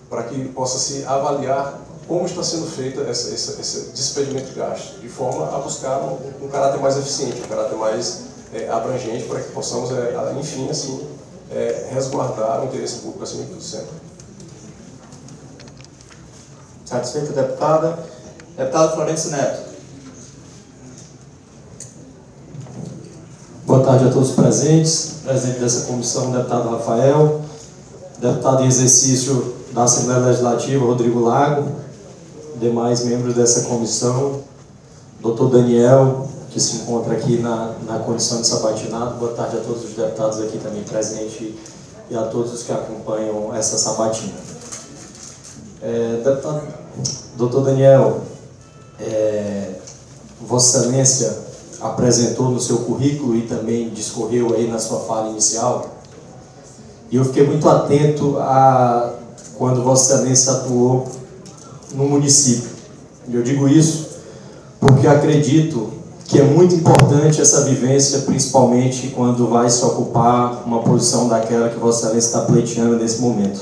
para que possa se avaliar como está sendo feita esse despedimento de gastos, de forma a buscar um caráter mais eficiente, um caráter mais abrangente, para que possamos, enfim, assim, resguardar o interesse público acima de tudo sempre. Satisfeita, deputada. Deputado Florencio Neto. Boa tarde a todos os presentes, presidente dessa comissão, deputado Rafael, deputado em exercício da Assembleia Legislativa, Rodrigo Lago, demais membros dessa comissão, doutor Daniel, que se encontra aqui na condição de sabatinado. Boa tarde a todos os deputados aqui também presentes e a todos os que acompanham essa sabatina. Deputado, doutor Daniel, Vossa Excelência apresentou no seu currículo e também discorreu aí na sua fala inicial, e eu fiquei muito atento a quando Vossa Excelência atuou no município. E eu digo isso porque acredito que é muito importante essa vivência, principalmente quando vai se ocupar uma posição daquela que Vossa Excelência está pleiteando nesse momento.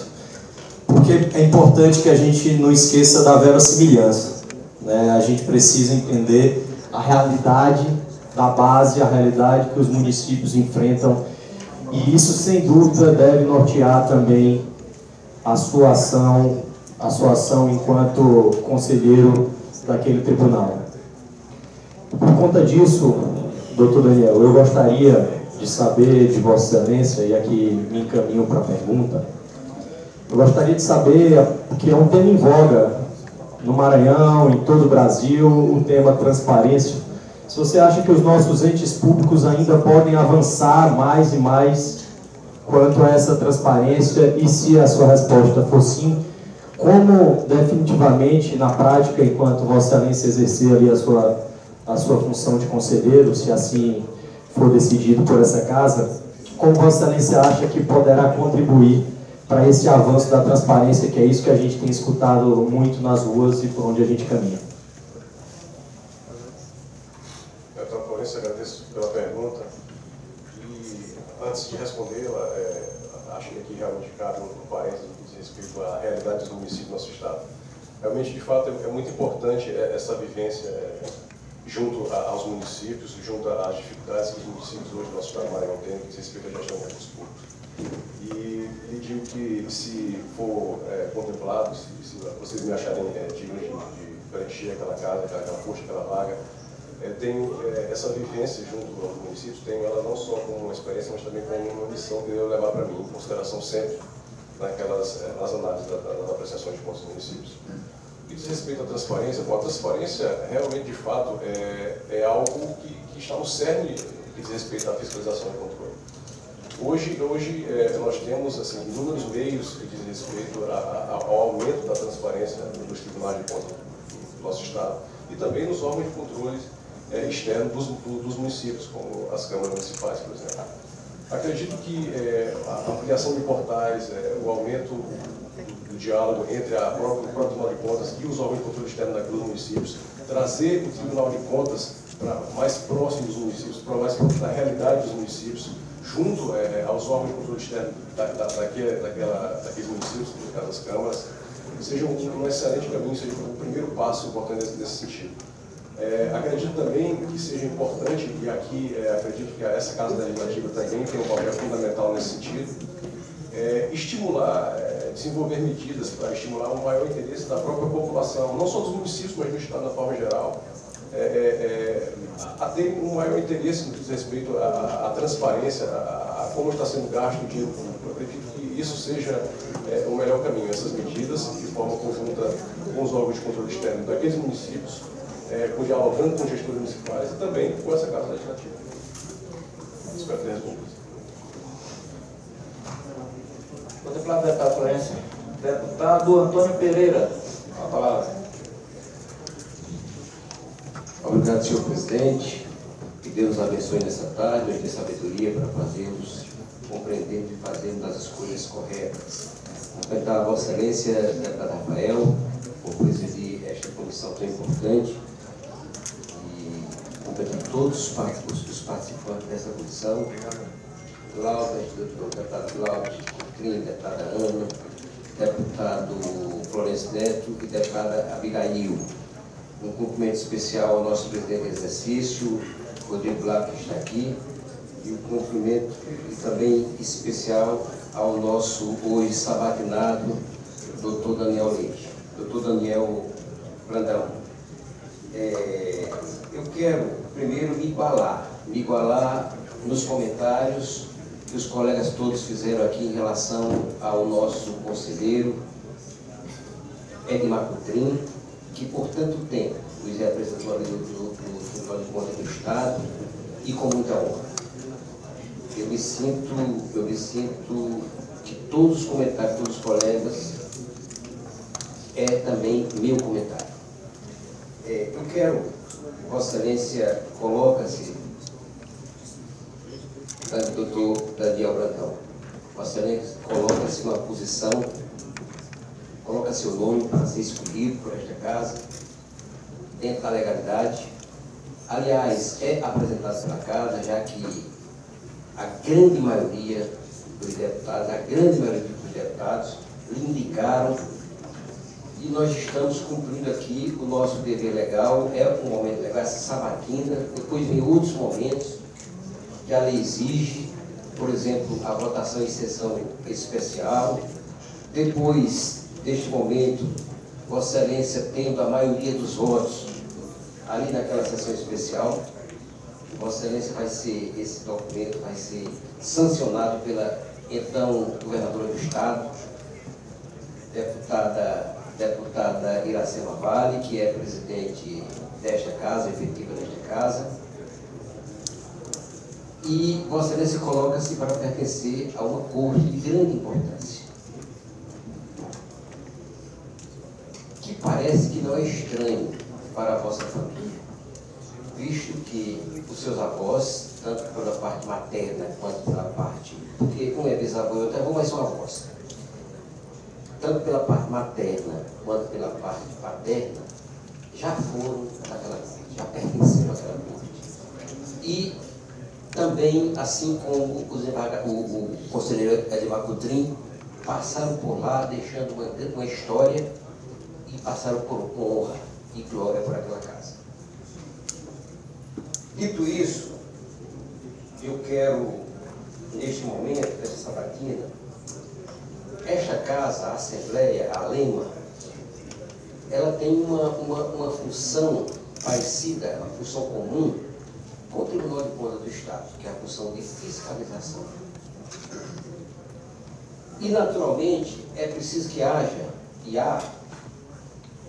Porque é importante que a gente não esqueça da verossimilhança, né? A gente precisa entender a realidade da base, a realidade que os municípios enfrentam, e isso sem dúvida deve nortear também a sua ação enquanto conselheiro daquele tribunal. Por conta disso, doutor Daniel, eu gostaria de saber de Vossa Excelência, e aqui me encaminho para a pergunta, eu gostaria de saber, que é um tema em voga no Maranhão, em todo o Brasil, o tema transparência. Se você acha que os nossos entes públicos ainda podem avançar mais e mais quanto a essa transparência, e se a sua resposta for sim, como definitivamente, na prática, enquanto Vossa Excelência exercer ali a sua função de conselheiro, se assim for decidido por essa casa, como Vossa Excelência acha que poderá contribuir para esse avanço da transparência, que é isso que a gente tem escutado muito nas ruas e por onde a gente caminha? Agradeço pela pergunta. E Antes de respondê-la, acho que aqui realmente cabe um parênteses no que diz respeito à realidade dos municípios do nosso Estado. Realmente, de fato, é muito importante essa vivência junto aos municípios, junto às dificuldades que os municípios hoje do nosso Estado do Maranhão têm no que diz respeito à gestão de recursos públicos. E lhe digo que, se for contemplado, se vocês me acharem digno de preencher aquela casa, aquela posta, aquela vaga, tenho essa vivência junto aos municípios, tenho ela não só como uma experiência, mas também como uma missão que eu devo levar para mim, em consideração sempre nas análises das apreciações de contas dos municípios. O que diz respeito à transparência, bom, a transparência realmente, de fato, é algo que está no cerne do que diz respeito à fiscalização e controle. Hoje nós temos assim, inúmeros meios que dizem respeito ao aumento da transparência dos tribunais de contas do nosso Estado e também nos órgãos de controle externo dos municípios, como as câmaras municipais, por exemplo. Acredito que a ampliação de portais, o aumento do diálogo entre o próprio Tribunal de Contas e os órgãos de controle externo dos municípios, trazer o Tribunal de Contas para mais próximo dos municípios, para mais próximo da realidade dos municípios, junto aos órgãos de controle externo daqueles municípios, no caso das câmaras, seja um excelente caminho, seja o primeiro passo importante nesse sentido. Acredito também que seja importante, e aqui acredito que essa Casa Legislativa também tem um papel fundamental nesse sentido, estimular, desenvolver medidas para estimular um maior interesse da própria população, não só dos municípios, mas do Estado na forma geral, a ter um maior interesse no que diz respeito à transparência, a como está sendo gasto o dinheiro público. Eu acredito que isso seja o melhor caminho, essas medidas, de forma conjunta com os órgãos de controle externo daqueles municípios, dialogando com os gestores municipais e também com essa Casa Legislativa. Espero ter respondido. Contemplado deputado Florencio. Deputado Antônio Pereira, a palavra. Obrigado, senhor presidente. Que Deus nos abençoe nessa tarde, nos dê sabedoria para fazermos, compreender e fazermos as escolhas corretas. Cumprimentar a Vossa Excelência, deputado Rafael, por presidir esta comissão tão importante, e cumprimentar todos os participantes dessa comissão, deputado Cláudio, deputada Ana, deputado Florencio Neto e deputada Abigail. Um cumprimento especial ao nosso presidente de exercício, Rodrigo Lago, que está aqui, e um cumprimento também especial ao nosso hoje sabatinado Dr. Daniel Leite, Dr. Daniel Brandão. Eu quero primeiro me igualar nos comentários que os colegas todos fizeram aqui em relação ao nosso conselheiro Edmar Coutrin, que por tanto tempo nos representou do Tribunal de Contas do Estado e com muita honra. Eu me sinto que todos os comentários, todos os colegas, também meu comentário. Eu quero, Vossa Excelência, coloca-se, doutor Daniel Brandão, Vossa Excelência, coloca-se numa posição, coloca seu nome para ser escolhido por esta casa, dentro da legalidade. Aliás, é apresentado pela casa, já que a grande maioria dos deputados, lhe indicaram, e nós estamos cumprindo aqui o nosso dever legal. É um momento legal, essa sabatina, depois vem outros momentos que a lei exige, por exemplo, a votação em sessão especial. Depois deste momento, Vossa Excelência tendo a maioria dos votos ali naquela sessão especial, Vossa Excelência esse documento vai ser sancionado pela então governadora do Estado, deputada Iracema Vale, que é presidente desta casa, efetiva desta casa, e Vossa Excelência coloca-se para pertencer a uma corte de grande importância, que parece que não é estranho para a vossa família, visto que os seus avós, tanto pela parte materna quanto pela parte, porque um é bisavô e outro é avô, mas são avós, tanto pela parte materna quanto pela parte paterna, já foram daquela corte, já pertenceram àquela corte. E também, assim como o conselheiro Edmar Coutrin, passaram por lá deixando uma história e passaram por honra e glória por aquela casa. Dito isso, eu quero, neste momento, dessa sabatina, esta casa, a Assembleia, a Lema, ela tem uma função parecida, uma função comum com o Tribunal de Contas do Estado, que é a função de fiscalização. E, naturalmente, é preciso que haja,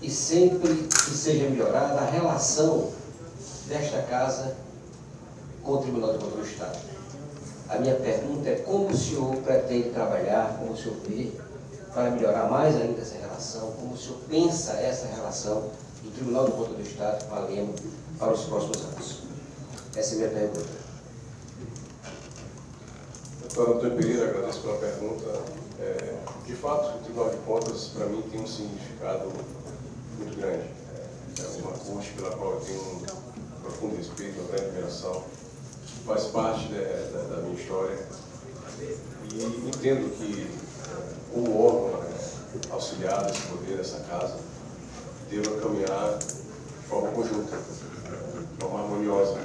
e sempre que seja melhorada a relação desta casa com o Tribunal de Contas do Estado. A minha pergunta é como o senhor pretende trabalhar, como o senhor vê, para melhorar mais ainda essa relação, como o senhor pensa essa relação do Tribunal de Contas do Estado com a Lema para os próximos anos? Essa é a minha pergunta. Doutor Antônio Pereira, agradeço pela pergunta. De fato, o Tribunal de Contas, para mim, tem um significado muito grande. É uma corte pela qual eu tenho um profundo respeito, uma grande admiração. Faz parte da minha história. E entendo que, como órgão auxiliar desse poder, dessa casa, deva caminhar de forma conjunta, de forma harmoniosa,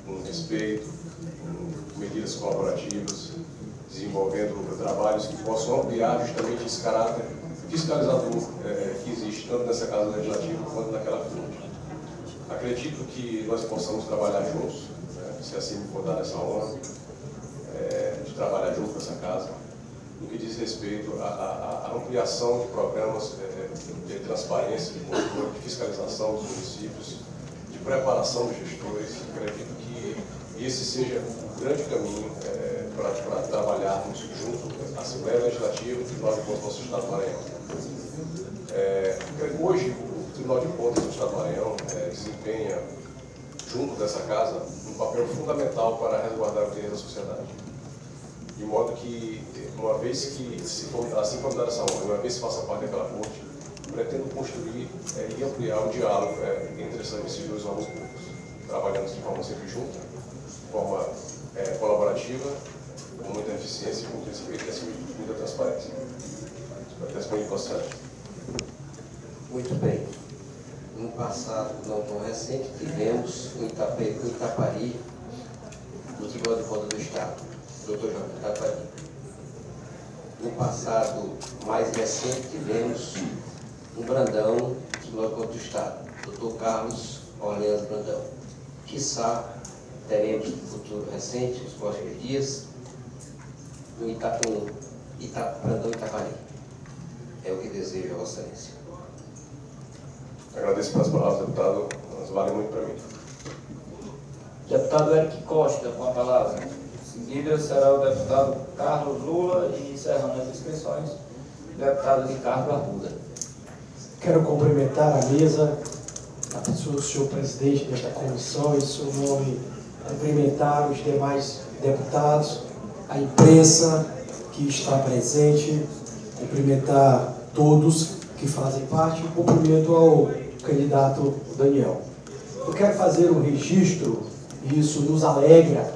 com respeito, com medidas colaborativas, desenvolvendo trabalhos que possam ampliar justamente esse caráter fiscalizador que existe tanto nessa Casa Legislativa quanto naquela fonte. Acredito que nós possamos trabalhar juntos, se assim me for dar essa honra, de trabalhar junto com essa casa, no que diz respeito à ampliação de programas de transparência, de controle, de fiscalização dos municípios, de preparação dos gestores. Acredito que esse seja um grande caminho para trabalharmos junto à Assembleia Legislativa e o Tribunal de Contas do nosso Estado do Maranhão. Hoje, o Tribunal de Contas do Estado do Maranhão desempenha, junto dessa casa, um papel fundamental para resguardar o direito da sociedade. De modo que, uma vez que, assim como dar essa honra, uma vez que faça parte daquela corte, pretendo construir e ampliar o diálogo entre esses dois órgãos públicos, trabalhando de forma sempre junta, de forma colaborativa, com muita eficiência e com muita transparência. Espero ter respondido bastante. Muito bem. No passado, não tão recente, tivemos em Itapari, no Tribunal de Contas do Estado, Dr. Jorge Itapari. No passado mais recente, tivemos um Brandão, no Tribunal de Contas do Estado, Dr. Carlos Orleans Brandão. Quiçá, teremos no futuro recente, nos próximos dias, no Brandão Itapari. É o que desejo a Vossa Excelência. Agradeço pelas palavras, deputado, elas valem muito para mim. Deputado Eric Costa, com a palavra. Em seguida será o deputado Carlos Lula e, encerrando as inscrições, o deputado Ricardo Arruda. Quero cumprimentar a mesa, a pessoa do senhor presidente desta comissão, em seu nome, cumprimentar os demais deputados, a imprensa que está presente, cumprimentar todos que fazem parte, e cumprimento ao candidato Daniel. Eu quero fazer um registro, e isso nos alegra,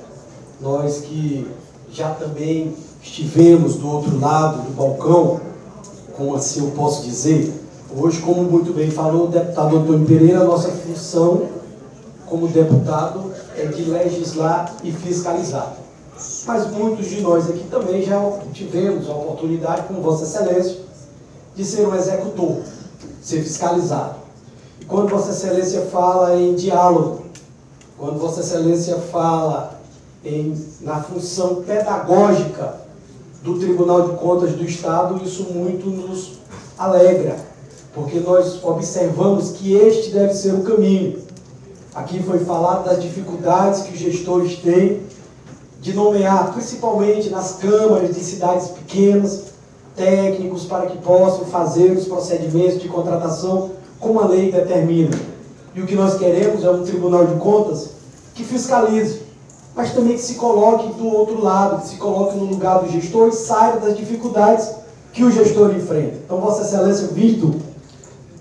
nós que já também estivemos do outro lado do balcão, como assim eu posso dizer, hoje, como muito bem falou o deputado Antônio Pereira, a nossa função como deputado é de legislar e fiscalizar. Mas muitos de nós aqui também já tivemos a oportunidade, com Vossa Excelência, de ser um executor, ser fiscalizado. E quando Vossa Excelência fala em diálogo, quando Vossa Excelência fala na função pedagógica do Tribunal de Contas do Estado, isso muito nos alegra, porque nós observamos que este deve ser o caminho. Aqui foi falado das dificuldades que os gestores têm de nomear, principalmente nas câmaras de cidades pequenas, técnicos para que possam fazer os procedimentos de contratação como a lei determina. E o que nós queremos é um Tribunal de Contas que fiscalize, mas também que se coloque do outro lado, que se coloque no lugar do gestor e saiba das dificuldades que o gestor enfrenta. Então, Vossa Excelência, vindo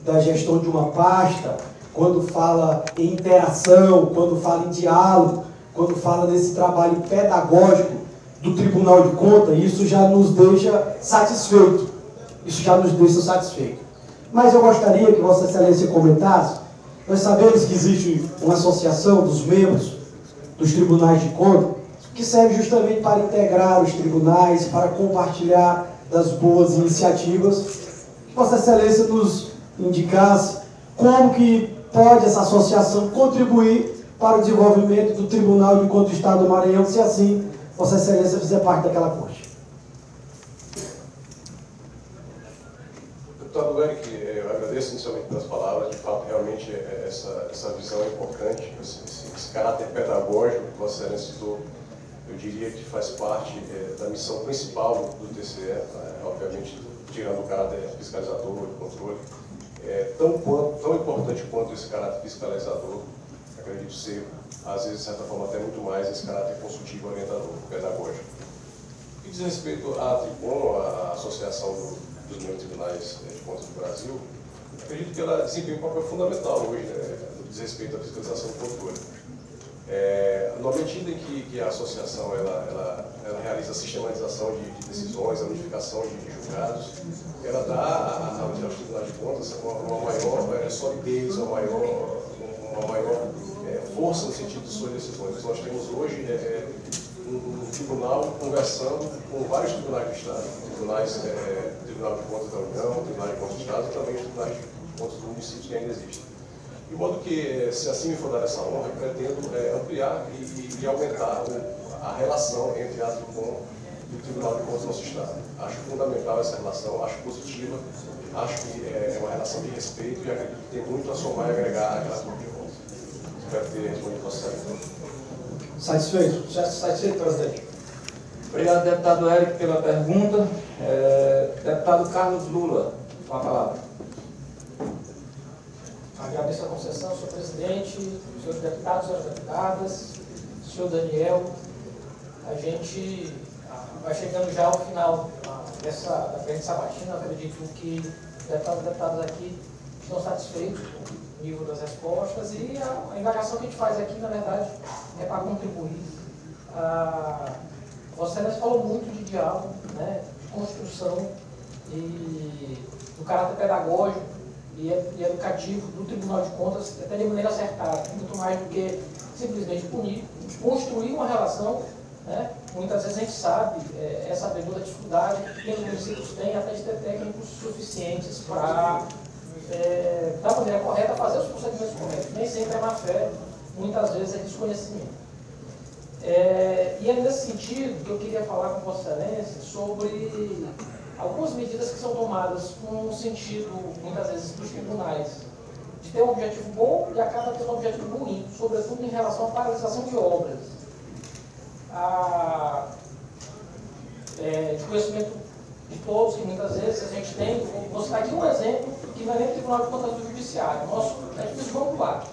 da gestão de uma pasta, quando fala em interação, quando fala em diálogo, quando fala desse trabalho pedagógico do Tribunal de Contas, isso já nos deixa satisfeito. Mas eu gostaria que Vossa Excelência comentasse. Nós sabemos que existe uma associação dos membros dos tribunais de contas que serve justamente para integrar os tribunais, para compartilhar das boas iniciativas. Que Vossa Excelência nos indicasse como que pode essa associação contribuir para o desenvolvimento do Tribunal de Contas do Estado do Maranhão, se assim Vossa Excelência fizer parte daquela corte. Deputado Eric, eu agradeço inicialmente pelas palavras. De fato, realmente essa visão é importante, esse caráter pedagógico que Vossa Excelência citou, eu diria que faz parte da missão principal do TCE, obviamente tirando o caráter fiscalizador e controle, tão importante quanto esse caráter fiscalizador, acredito ser, às vezes, de certa forma, até muito mais esse caráter consultivo, orientador, pedagógico. E diz respeito à Tribuno, a Associação dos Membros Tribunais de Contas do Brasil, acredito que ela desempenha um papel fundamental hoje, no que diz respeito à fiscalização do controle. Na medida em que a associação ela realiza a sistematização de decisões, a unificação de julgados, ela dá aos tribunais de contas uma maior solidez, uma maior força no sentido de suas decisões. Nós temos hoje um tribunal conversando com vários tribunais do Estado, Tribunal de Contas da União, Tribunal de Contas do Estado e também os tribunais de contas do município que ainda existem. De modo que, se assim me for dar essa honra, eu pretendo ampliar e aumentar a relação entre a Tribunal e o Tribunal de Contas do nosso Estado. Acho fundamental essa relação, acho positiva, acho que é uma relação de respeito e acredito que tem muito a somar e agregar àquela Corte de Contas. Espero ter respondido a vossa pergunta. Satisfeito, presidente. Obrigado, deputado Eric, pela pergunta. Deputado Carlos Lula, com a palavra. Agradeço a concessão, senhor presidente, senhores deputados, senhoras deputadas, senhor Daniel. A gente vai chegando já ao final da frente sabatina. Acredito que os deputados e deputadas aqui estão satisfeitos com o nível das respostas e a indagação que a gente faz aqui, na verdade, é para contribuir. Vossa Excelência falou muito de diálogo, né, de construção e do caráter pedagógico e educativo do Tribunal de Contas, até de maneira acertada, muito mais do que simplesmente punir, construir uma relação, né? Muitas vezes a gente sabe, é sabedor da dificuldade que os municípios têm até de ter técnicos suficientes para, da maneira correta, fazer os procedimentos corretos. Nem sempre é má fé, muitas vezes é desconhecimento. E é nesse sentido que eu queria falar com Vossa Excelência sobre algumas medidas que são tomadas com um sentido, muitas vezes, dos tribunais, de ter um objetivo bom e acaba tendo um objetivo ruim, sobretudo em relação à paralisação de obras. De conhecimento de todos, que muitas vezes a gente tem, vou citar aqui um exemplo, que não é nem o Tribunal de Contas do Judiciário, nosso edifício popular.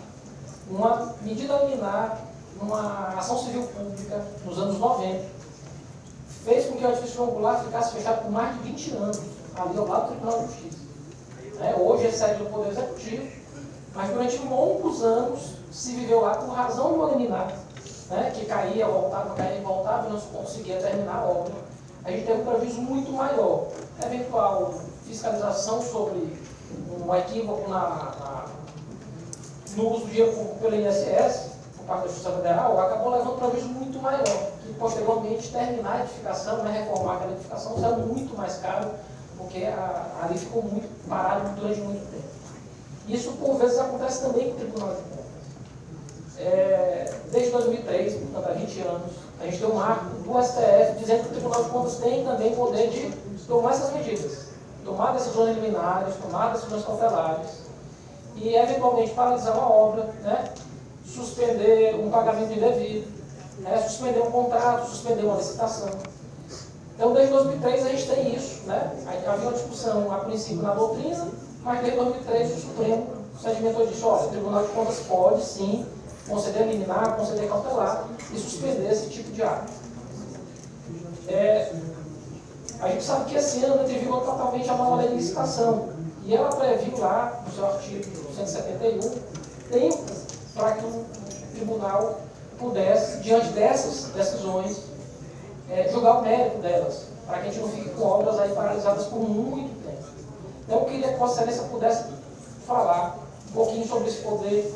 Uma medida liminar, numa ação civil pública, nos anos 90, fez com que o edifício popular ficasse fechado por mais de 20 anos, ali ao lado do Tribunal de Justiça. Hoje é sede do Poder Executivo, mas durante longos anos se viveu lá por razão de uma liminar, que caía, voltava, e não se conseguia terminar a obra. A gente teve um prejuízo muito maior. Eventual fiscalização sobre um equívoco no uso do dinheiro público pelo INSS, por parte da Justiça Federal, acabou levando um prejuízo muito maior, que posteriormente terminar a edificação, reformar aquela edificação, saiu muito mais caro, porque ali ficou muito parado durante muito tempo. Isso, por vezes, acontece também com o Tribunal de Contas. Desde 2003, portanto, há 20 anos, a gente tem um marco do STF dizendo que o Tribunal de Contas tem também poder de tomar essas medidas, tomar decisões liminares, tomar decisões cautelares e, eventualmente, paralisar uma obra, suspender um pagamento indevido, suspender um contrato, suspender uma licitação. Então, desde 2003 a gente tem isso, havia uma discussão, a princípio, na doutrina, mas desde 2003 o Supremo sedimentou e disse, olha, o Tribunal de Contas pode, sim, conceder liminar, conceder cautelar e suspender esse tipo de ato. A gente sabe que esse ano interviu totalmente a nova lei de licitação, e ela previu lá, no seu artigo 171, tempo para que o tribunal pudesse, diante dessas decisões, julgar o mérito delas, para que a gente não fique com obras aí paralisadas por muito tempo. Então eu queria que Vossa Excelência pudesse falar um pouquinho sobre esse poder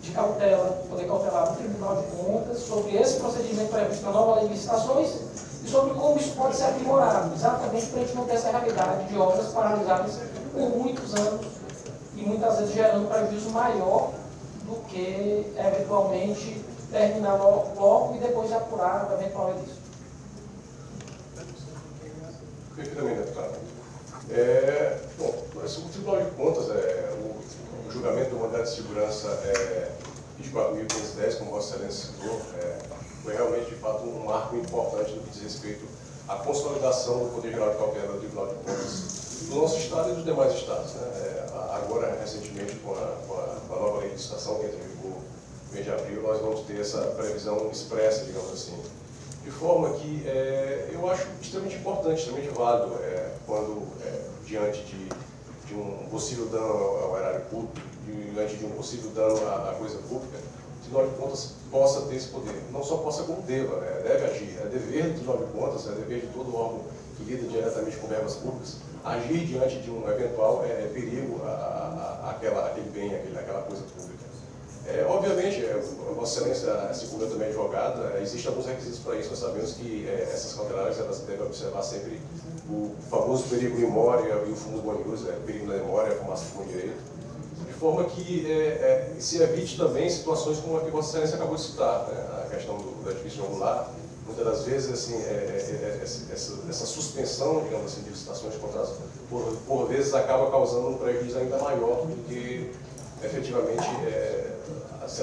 de cautela, poder cautelar do Tribunal de Contas, sobre esse procedimento previsto na nova lei de licitações e sobre como isso pode ser aprimorado, exatamente para a gente não ter essa realidade de obras paralisadas por muitos anos e muitas vezes gerando prejuízo maior do que eventualmente terminar logo e depois apurar o eventual ilícito. Perfeitamente, deputado. Bom, o Tribunal de Contas, o julgamento do mandado de segurança 24.510, como Vossa Excelência citou, foi realmente, de fato, um marco importante no que diz respeito à consolidação do Poder Geral de Cautela do Tribunal de Contas do nosso Estado e dos demais Estados. Agora, recentemente, com a nova lei de licitação que entra em vigor no mês de abril, nós vamos ter essa previsão expressa, digamos assim. De forma que eu acho extremamente importante, extremamente válido, quando, diante de um possível dano ao erário público, diante de um possível dano à coisa pública, o Tribunal de Contas possa ter esse poder. Não só possa, como deva, deve agir. É dever do Tribunal de Contas, é dever de todo órgão que lida diretamente com verbas públicas, agir diante de um eventual perigo àquele bem, àquela coisa pública. Obviamente, Vossa Excelência, segundo eu também advogada, existem alguns requisitos para isso. Nós sabemos que essas cautelares elas devem observar sempre o famoso perigo in memória e o fumus bonius, perigo na memória, a formação com direito, de forma que se evite também situações como a que Vossa Excelência acabou de citar, a questão do edifício angular. Muitas das vezes, assim, essa suspensão, digamos assim, de licitações de contratos, por vezes acaba causando um prejuízo ainda maior do que efetivamente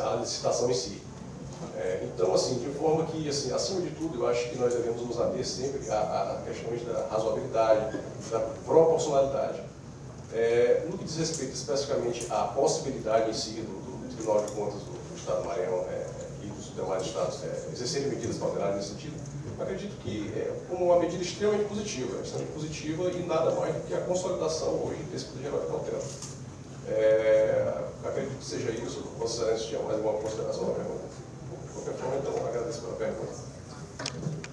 a licitação em si. Então, assim, de forma que, assim, acima de tudo, eu acho que nós devemos nos ater sempre a questões da razoabilidade, da proporcionalidade. No que diz respeito especificamente à possibilidade em si do Tribunal de Contas do Estado do Maranhão e dos demais estados exercerem medidas cautelares nesse sentido, eu acredito que é uma medida extremamente positiva e nada mais do que a consolidação hoje desse Poder Geral de Cautela. Acredito que seja isso. Vossa Excelência tinha mais alguma consideração na pergunta? De qualquer forma, então, agradeço pela pergunta.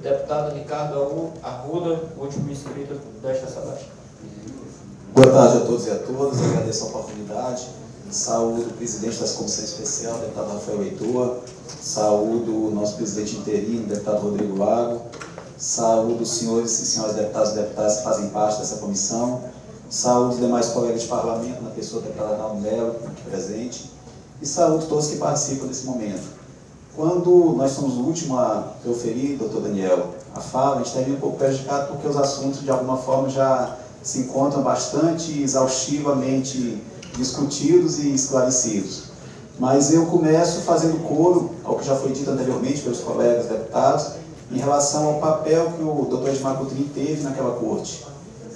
Deputado Ricardo Arruda, último inscrito desta sabática. Boa tarde a todos e a todas, agradeço a oportunidade. Saúdo o presidente da Comissão Especial, deputado Rafael Heitor. Saúdo o nosso presidente interino, deputado Rodrigo Lago. Saúdo os senhores e senhoras deputados e deputadas que fazem parte dessa comissão. Saúdo os demais colegas de parlamento, na pessoa do deputado Arnaldo Melo, aqui presente. E saúdo todos que participam desse momento. Quando nós somos o último a proferir, doutor Daniel, a fala, a gente está um pouco prejudicado porque os assuntos, de alguma forma, já se encontram bastante exaustivamente discutidos e esclarecidos. Mas eu começo fazendo coro ao que já foi dito anteriormente pelos colegas deputados em relação ao papel que o doutor Edmar Coutrinho teve naquela corte.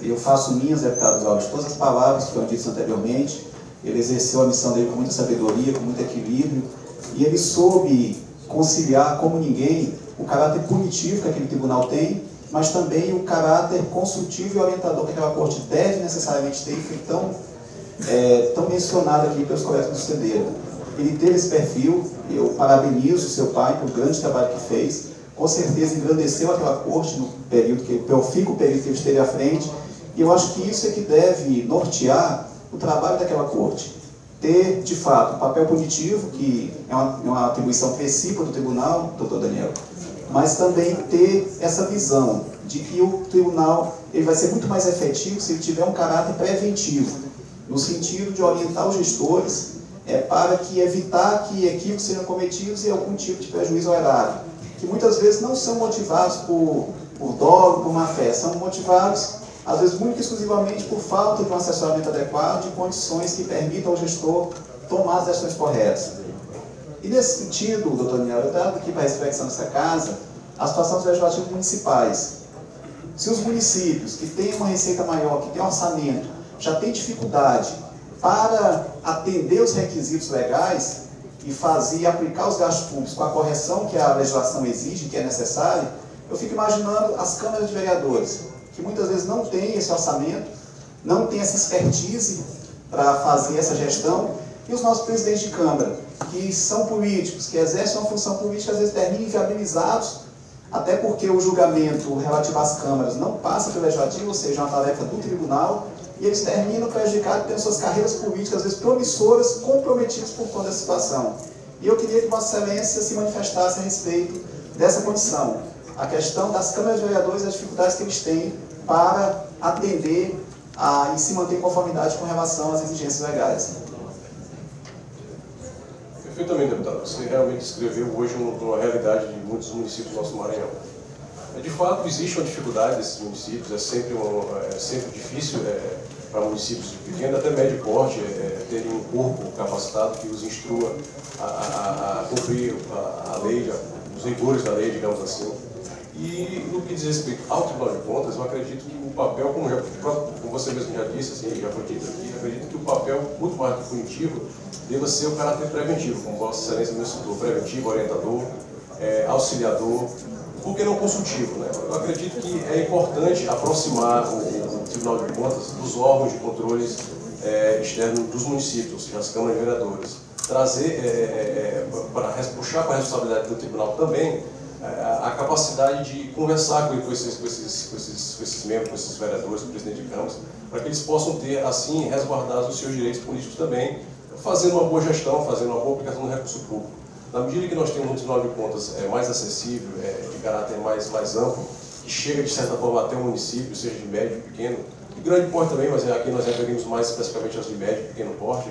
Eu faço minhas, deputado Cláudio, todas as palavras que foram ditas anteriormente. Ele exerceu a missão dele com muita sabedoria, com muito equilíbrio, e ele soube conciliar, como ninguém, o caráter punitivo que aquele tribunal tem, mas também o caráter consultivo e orientador que aquela corte deve necessariamente ter, e foi tão mencionado aqui pelos colegas que nos sucederam. Ele teve esse perfil, eu parabenizo o seu pai pelo grande trabalho que fez, com certeza engrandeceu aquela corte no período profícuo período que ele esteve à frente, e eu acho que isso é que deve nortear o trabalho daquela corte. Ter, de fato, um papel punitivo, que é uma atribuição principal do tribunal, doutor Daniel, mas também ter essa visão de que o tribunal ele vai ser muito mais efetivo se ele tiver um caráter preventivo, no sentido de orientar os gestores para que evitar que equívocos sejam cometidos e algum tipo de prejuízo ao erário, que muitas vezes não são motivados por dolo, por má fé, são motivados, às vezes, muito exclusivamente por falta de um assessoramento adequado, de condições que permitam ao gestor tomar as ações corretas. E nesse sentido, doutor Daniel, eu trago aqui para a reflexão dessa casa a situação dos legislativos municipais. Se os municípios que têm uma receita maior, que têm um orçamento, já têm dificuldade para atender os requisitos legais e aplicar os gastos públicos com a correção que a legislação exige, que é necessária, eu fico imaginando as câmaras de vereadores, que muitas vezes não têm esse orçamento, não têm essa expertise para fazer essa gestão, e os nossos presidentes de Câmara, que são políticos, que exercem uma função política, às vezes terminam inviabilizados, até porque o julgamento relativo às câmaras não passa pelo legislativo, ou seja, é uma tarefa do tribunal, e eles terminam prejudicados, tendo suas carreiras políticas, às vezes promissoras, comprometidos por conta da situação. E eu queria que Vossa Excelência se manifestasse a respeito dessa condição. A questão das câmaras de vereadores e as dificuldades que eles têm para atender e se manter em conformidade com relação às exigências legais. Perfeitamente, deputado. Você realmente descreveu hoje uma realidade de muitos municípios do nosso Maranhão. De fato, existe uma dificuldade desses municípios, é sempre difícil para municípios pequenos, até médio porte, terem um corpo capacitado que os instrua a cumprir a lei, os rigores da lei, digamos assim. E no que diz respeito ao Tribunal de Contas, eu acredito que o papel, como você mesmo já disse, assim, já foi dito aqui, acredito que o papel, muito mais do que punitivo, deva ser o caráter preventivo, como Vossa Excelência me citou, preventivo, orientador, auxiliador, por que não consultivo, né? Eu acredito que é importante aproximar o Tribunal de Contas dos órgãos de controles externos dos municípios, as câmaras de vereadores, trazer, puxar para a responsabilidade do tribunal também a capacidade de conversar com esses membros, com esses vereadores, com o presidente de câmaras, para que eles possam ter, assim, resguardados os seus direitos políticos também, fazendo uma boa gestão, fazendo uma boa aplicação do recurso público. Na medida que nós temos um Tribunal de Contas mais acessível, de caráter mais amplo, que chega, de certa forma, até o município, seja de médio, pequeno, de grande porte também, mas aqui nós referimos mais especificamente as de médio e pequeno porte,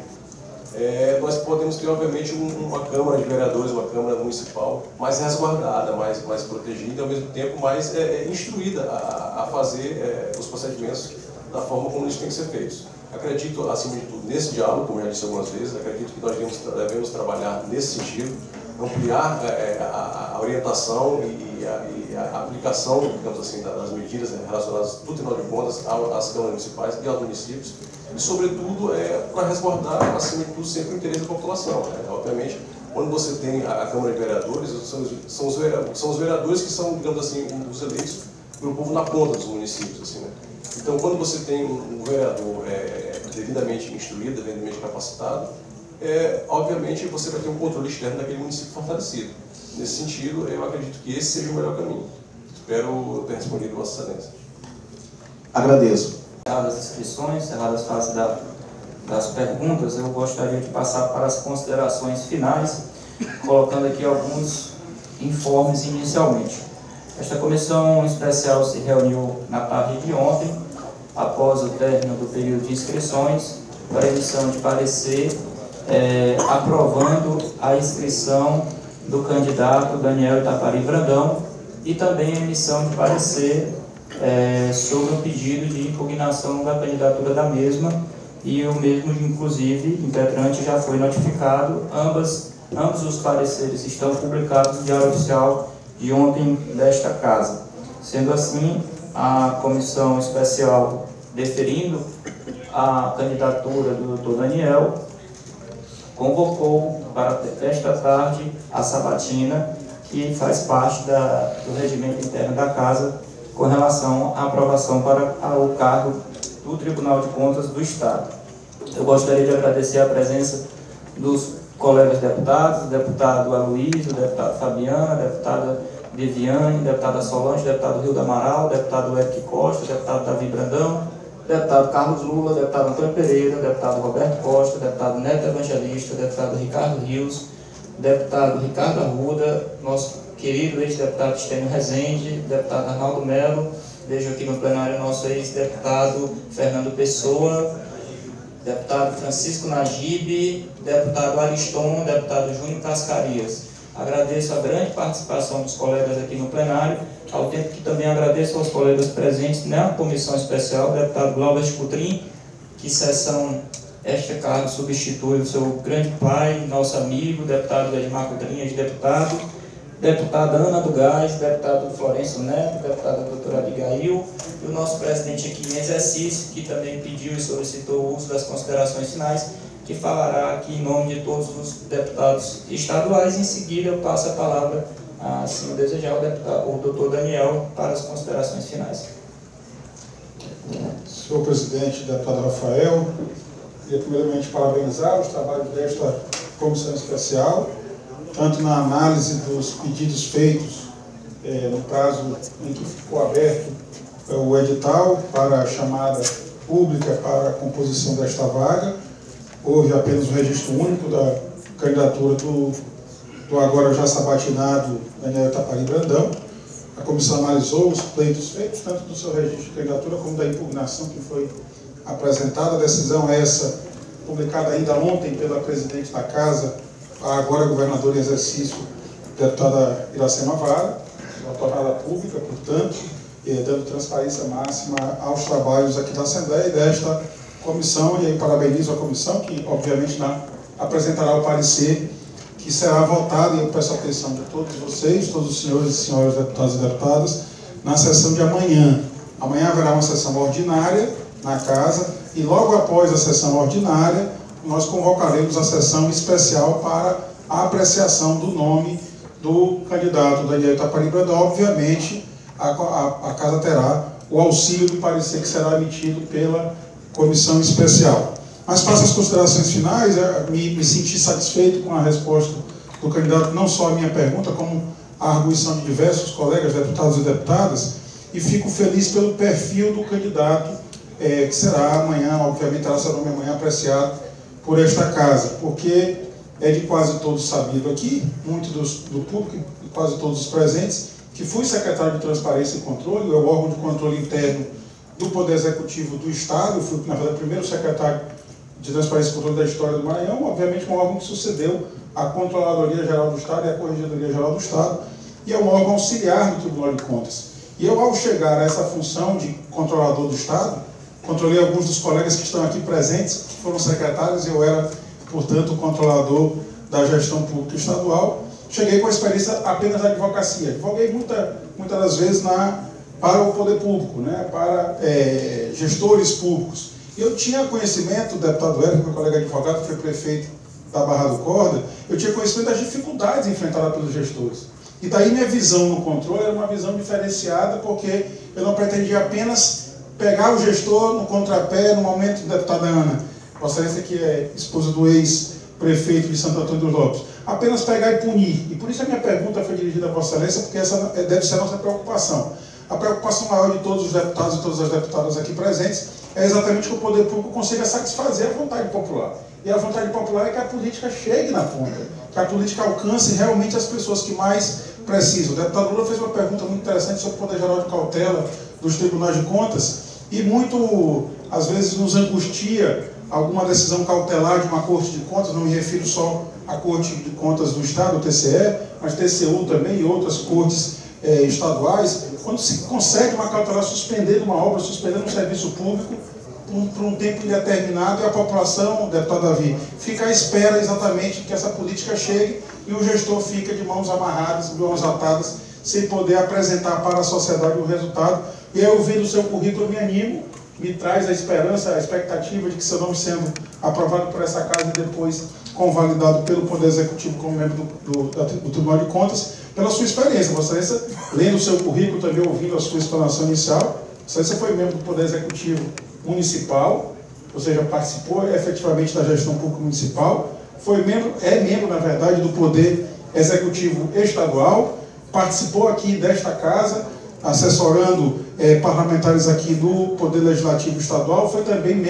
nós podemos ter, obviamente, uma Câmara de Vereadores, uma Câmara Municipal mais resguardada, mais protegida e, ao mesmo tempo, mais instruída a fazer os procedimentos da forma como eles têm que ser feitos. Acredito, acima de tudo, nesse diálogo, como já disse algumas vezes, acredito que nós devemos trabalhar nesse sentido, ampliar a orientação e a aplicação, digamos assim, das medidas relacionadas do Tribunal de Contas às câmaras municipais e aos municípios, e, sobretudo, para resguardar, acima de tudo, sempre o interesse da população. Obviamente, quando você tem a Câmara de Vereadores, são os vereadores que são, digamos assim, os eleitos pelo povo na ponta dos municípios, assim, né? Então, quando você tem um vereador devidamente instruído, devidamente capacitado, obviamente você vai ter um controle externo daquele município fortalecido. Nesse sentido, eu acredito que esse seja o melhor caminho. Espero ter respondido a Vossa Excelência. Agradeço. Encerradas as inscrições, encerradas as fases das perguntas, eu gostaria de passar para as considerações finais, colocando aqui alguns informes inicialmente. Esta comissão especial se reuniu na tarde de ontem, após o término do período de inscrições, para emissão de parecer, aprovando a inscrição do candidato Daniel Itapari Brandão e também a emissão de parecer sobre o pedido de impugnação da candidatura da mesma, e o mesmo, inclusive, impetrante já foi notificado. Ambos os pareceres estão publicados no Diário Oficial de ontem desta Casa. Sendo assim, a comissão especial, deferindo a candidatura do Dr. Daniel, convocou para esta tarde a sabatina, que faz parte do regimento interno da Casa, com relação à aprovação para o cargo do Tribunal de Contas do Estado. Eu gostaria de agradecer a presença dos colegas deputados, o deputado Aloysio, o deputado Fabiana, a deputada Viviane, deputada Solange, deputado Rio do Amaral, deputado Eric Costa, deputado Davi Brandão, deputado Carlos Lula, deputado Antônio Pereira, deputado Roberto Costa, deputado Neto Evangelista, deputado Ricardo Rios, deputado Ricardo Arruda, nosso querido ex-deputado Estênio Rezende, deputado Arnaldo Melo, vejo aqui no plenário nosso ex-deputado Fernando Pessoa, deputado Francisco Najib, deputado Ariston, deputado Júnior Cascarias. Agradeço a grande participação dos colegas aqui no plenário, ao tempo que também agradeço aos colegas presentes na comissão especial, deputado Glauber Coutrin, que sessão esta cargo substitui o seu grande pai, nosso amigo, deputado Edmar Coutrin, ex-deputado, deputada Ana do Gás, deputado Florencio Neto, deputada doutora Abigail, e o nosso presidente aqui em exercício, que também pediu e solicitou o uso das considerações finais, que falará aqui em nome de todos os deputados estaduais. Em seguida, eu passo a palavra, se o desejar, o doutor Daniel para as considerações finais. Senhor presidente, deputado Rafael, queria primeiramente parabenizar os trabalhos desta comissão especial, tanto na análise dos pedidos feitos no prazo em que ficou aberto o edital para a chamada pública para a composição desta vaga. Houve apenas um registro único da candidatura do agora já sabatinado Daniel Itapari Brandão. A comissão analisou os pleitos feitos, tanto do seu registro de candidatura como da impugnação que foi apresentada. A decisão essa, publicada ainda ontem pela presidente da Casa, a agora governadora em exercício, deputada Iracema Vara, tornada pública, portanto, dando transparência máxima aos trabalhos aqui da Assembleia e desta comissão, e aí parabenizo a comissão, que obviamente apresentará o parecer que será votado, e eu peço a atenção de todos vocês, todos os senhores e senhoras deputados e deputadas, na sessão de amanhã. Amanhã haverá uma sessão ordinária na Casa, e logo após a sessão ordinária, nós convocaremos a sessão especial para a apreciação do nome do candidato Daniel Itapari Brandão. Obviamente, a Casa terá o auxílio do parecer que será emitido pela comissão especial. Mas faço as considerações finais, me senti satisfeito com a resposta do candidato, não só a minha pergunta, como a arguição de diversos colegas, deputados e deputadas, e fico feliz pelo perfil do candidato, que será amanhã, obviamente, terá seu nome amanhã apreciado por esta Casa, porque é de quase todos sabido aqui, muito do público, de quase todos os presentes, que fui secretário de Transparência e Controle, é o órgão de controle interno do Poder Executivo do Estado. Eu fui, na verdade, o primeiro secretário de Transparência e Controle da história do Maranhão, obviamente um órgão que sucedeu a Controladoria Geral do Estado e a Corregedoria Geral do Estado, e é um órgão auxiliar do Tribunal de Contas. E eu, ao chegar a essa função de controlador do Estado, controlei alguns dos colegas que estão aqui presentes, que foram secretários, e eu era, portanto, o controlador da gestão pública estadual. Cheguei com a experiência apenas da advocacia. Advoguei muitas das vezes para o poder público, né, para gestores públicos. E eu tinha conhecimento, o deputado Érico, meu colega advogado, que foi prefeito da Barra do Corda, eu tinha conhecimento das dificuldades enfrentadas pelos gestores. E daí minha visão no controle era uma visão diferenciada, porque eu não pretendia apenas pegar o gestor no contrapé, no momento do deputado Ana, Vossa Excelência, que é esposa do ex-prefeito de Santo Antônio dos Lopes, apenas pegar e punir. E por isso a minha pergunta foi dirigida a Vossa Excelência, porque essa deve ser a nossa preocupação. A preocupação maior de todos os deputados e todas as deputadas aqui presentes é exatamente que o poder público consiga satisfazer a vontade popular. E a vontade popular é que a política chegue na ponta, que a política alcance realmente as pessoas que mais precisam. O deputado Lula fez uma pergunta muito interessante sobre o poder geral de cautela dos tribunais de contas, e muito, às vezes, nos angustia alguma decisão cautelar de uma Corte de Contas. Não me refiro só à Corte de Contas do Estado, o TCE, mas TCU também e outras cortes estaduais, quando se concede uma cautelar suspendendo uma obra, suspendendo um serviço público por um tempo indeterminado, e a população, deputado Davi, fica à espera exatamente que essa política chegue, e o gestor fica de mãos amarradas, de mãos atadas, sem poder apresentar para a sociedade o resultado. E eu, ouvindo o seu currículo, eu me animo, me traz a esperança, a expectativa de que seu nome sendo aprovado por essa Casa e depois convalidado pelo Poder Executivo como membro do Tribunal de Contas, pela sua experiência. Vossa Excelência, lendo o seu currículo, também ouvindo a sua explanação inicial, Vossa Excelência foi membro do Poder Executivo Municipal, ou seja, participou efetivamente da gestão pública municipal, é membro, na verdade, do Poder Executivo Estadual, participou aqui desta Casa, assessorando parlamentares aqui do Poder Legislativo Estadual, foi também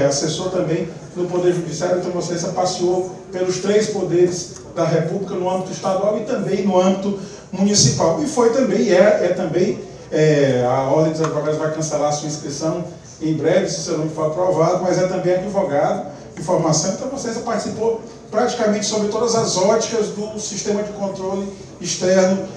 assessor também do Poder Judiciário. Então, Vossa Excelência passeou pelos 3 poderes da República no âmbito estadual e também no âmbito municipal. E foi também, a Ordem dos Advogados vai cancelar a sua inscrição em breve, se seu nome for aprovado, mas é também advogado de formação. Então, Vossa Excelência participou praticamente sobre todas as óticas do sistema de controle externo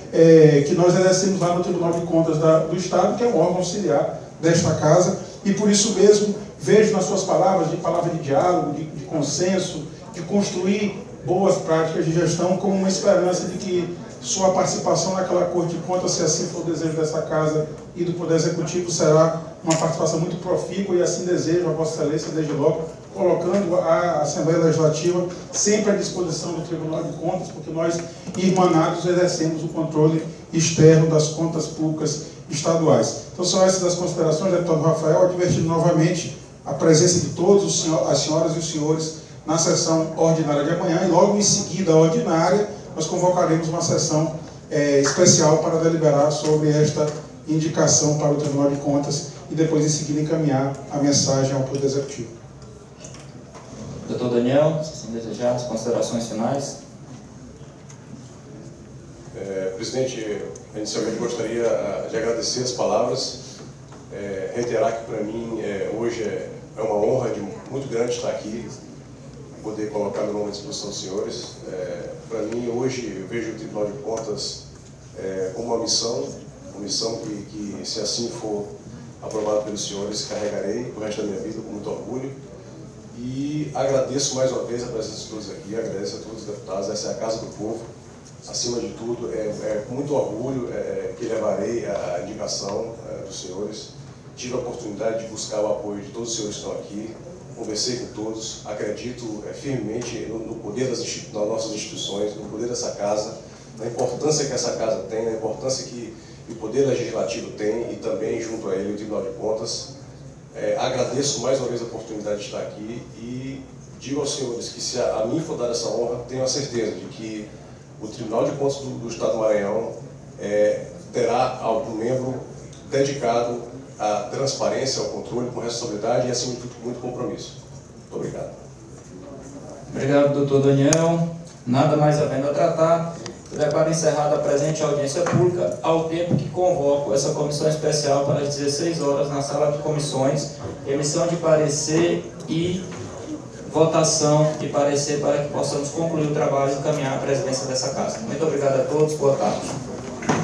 que nós exercemos lá no Tribunal de Contas do Estado, que é um órgão auxiliar desta Casa, e por isso mesmo vejo nas suas palavra de diálogo, de consenso, de construir boas práticas de gestão, como uma esperança de que sua participação naquela Corte de Contas, se assim for o desejo dessa Casa e do Poder Executivo, será uma participação muito profícua, e assim desejo a Vossa Excelência, desde logo, colocando a Assembleia Legislativa sempre à disposição do Tribunal de Contas, porque nós, irmanados, exercemos o controle externo das contas públicas estaduais. Então, são essas as considerações, deputado Rafael, advertindo novamente a presença de todos as senhoras e os senhores na sessão ordinária de amanhã, e logo em seguida, a ordinária, nós convocaremos uma sessão especial para deliberar sobre esta indicação para o Tribunal de Contas e depois, em seguida, encaminhar a mensagem ao Poder Executivo. Doutor Daniel, se desejar as considerações finais. Presidente, inicialmente gostaria de agradecer as palavras, reiterar que para mim hoje é uma honra muito grande estar aqui, poder colocar meu nome à disposição dos senhores. Para mim hoje eu vejo o Tribunal de Contas como uma missão que, se assim for aprovado pelos senhores, carregarei o resto da minha vida com muito orgulho. E agradeço mais uma vez a presença de todos aqui, agradeço a todos os deputados. Essa é a Casa do Povo. Acima de tudo, com muito orgulho que levarei a indicação dos senhores. Tive a oportunidade de buscar o apoio de todos os senhores que estão aqui, conversei com todos, acredito firmemente no poder das nossas instituições, no poder dessa casa, na importância que essa casa tem, na importância que o Poder Legislativo tem e também, junto a ele, o Tribunal de Contas. Agradeço mais uma vez a oportunidade de estar aqui e digo aos senhores que, se a mim for dada essa honra, tenho a certeza de que o Tribunal de Contas do Estado do Maranhão terá algum membro dedicado à transparência, ao controle, com responsabilidade e, acima de tudo, com muito compromisso. Muito obrigado. Obrigado, doutor Daniel. Nada mais havendo a tratar, declaro encerrada a presente audiência pública, ao tempo que convoco essa comissão especial para as 16 horas na sala de comissões, emissão de parecer e votação de parecer para que possamos concluir o trabalho e encaminhar a presidência dessa casa. Muito obrigado a todos, boa tarde.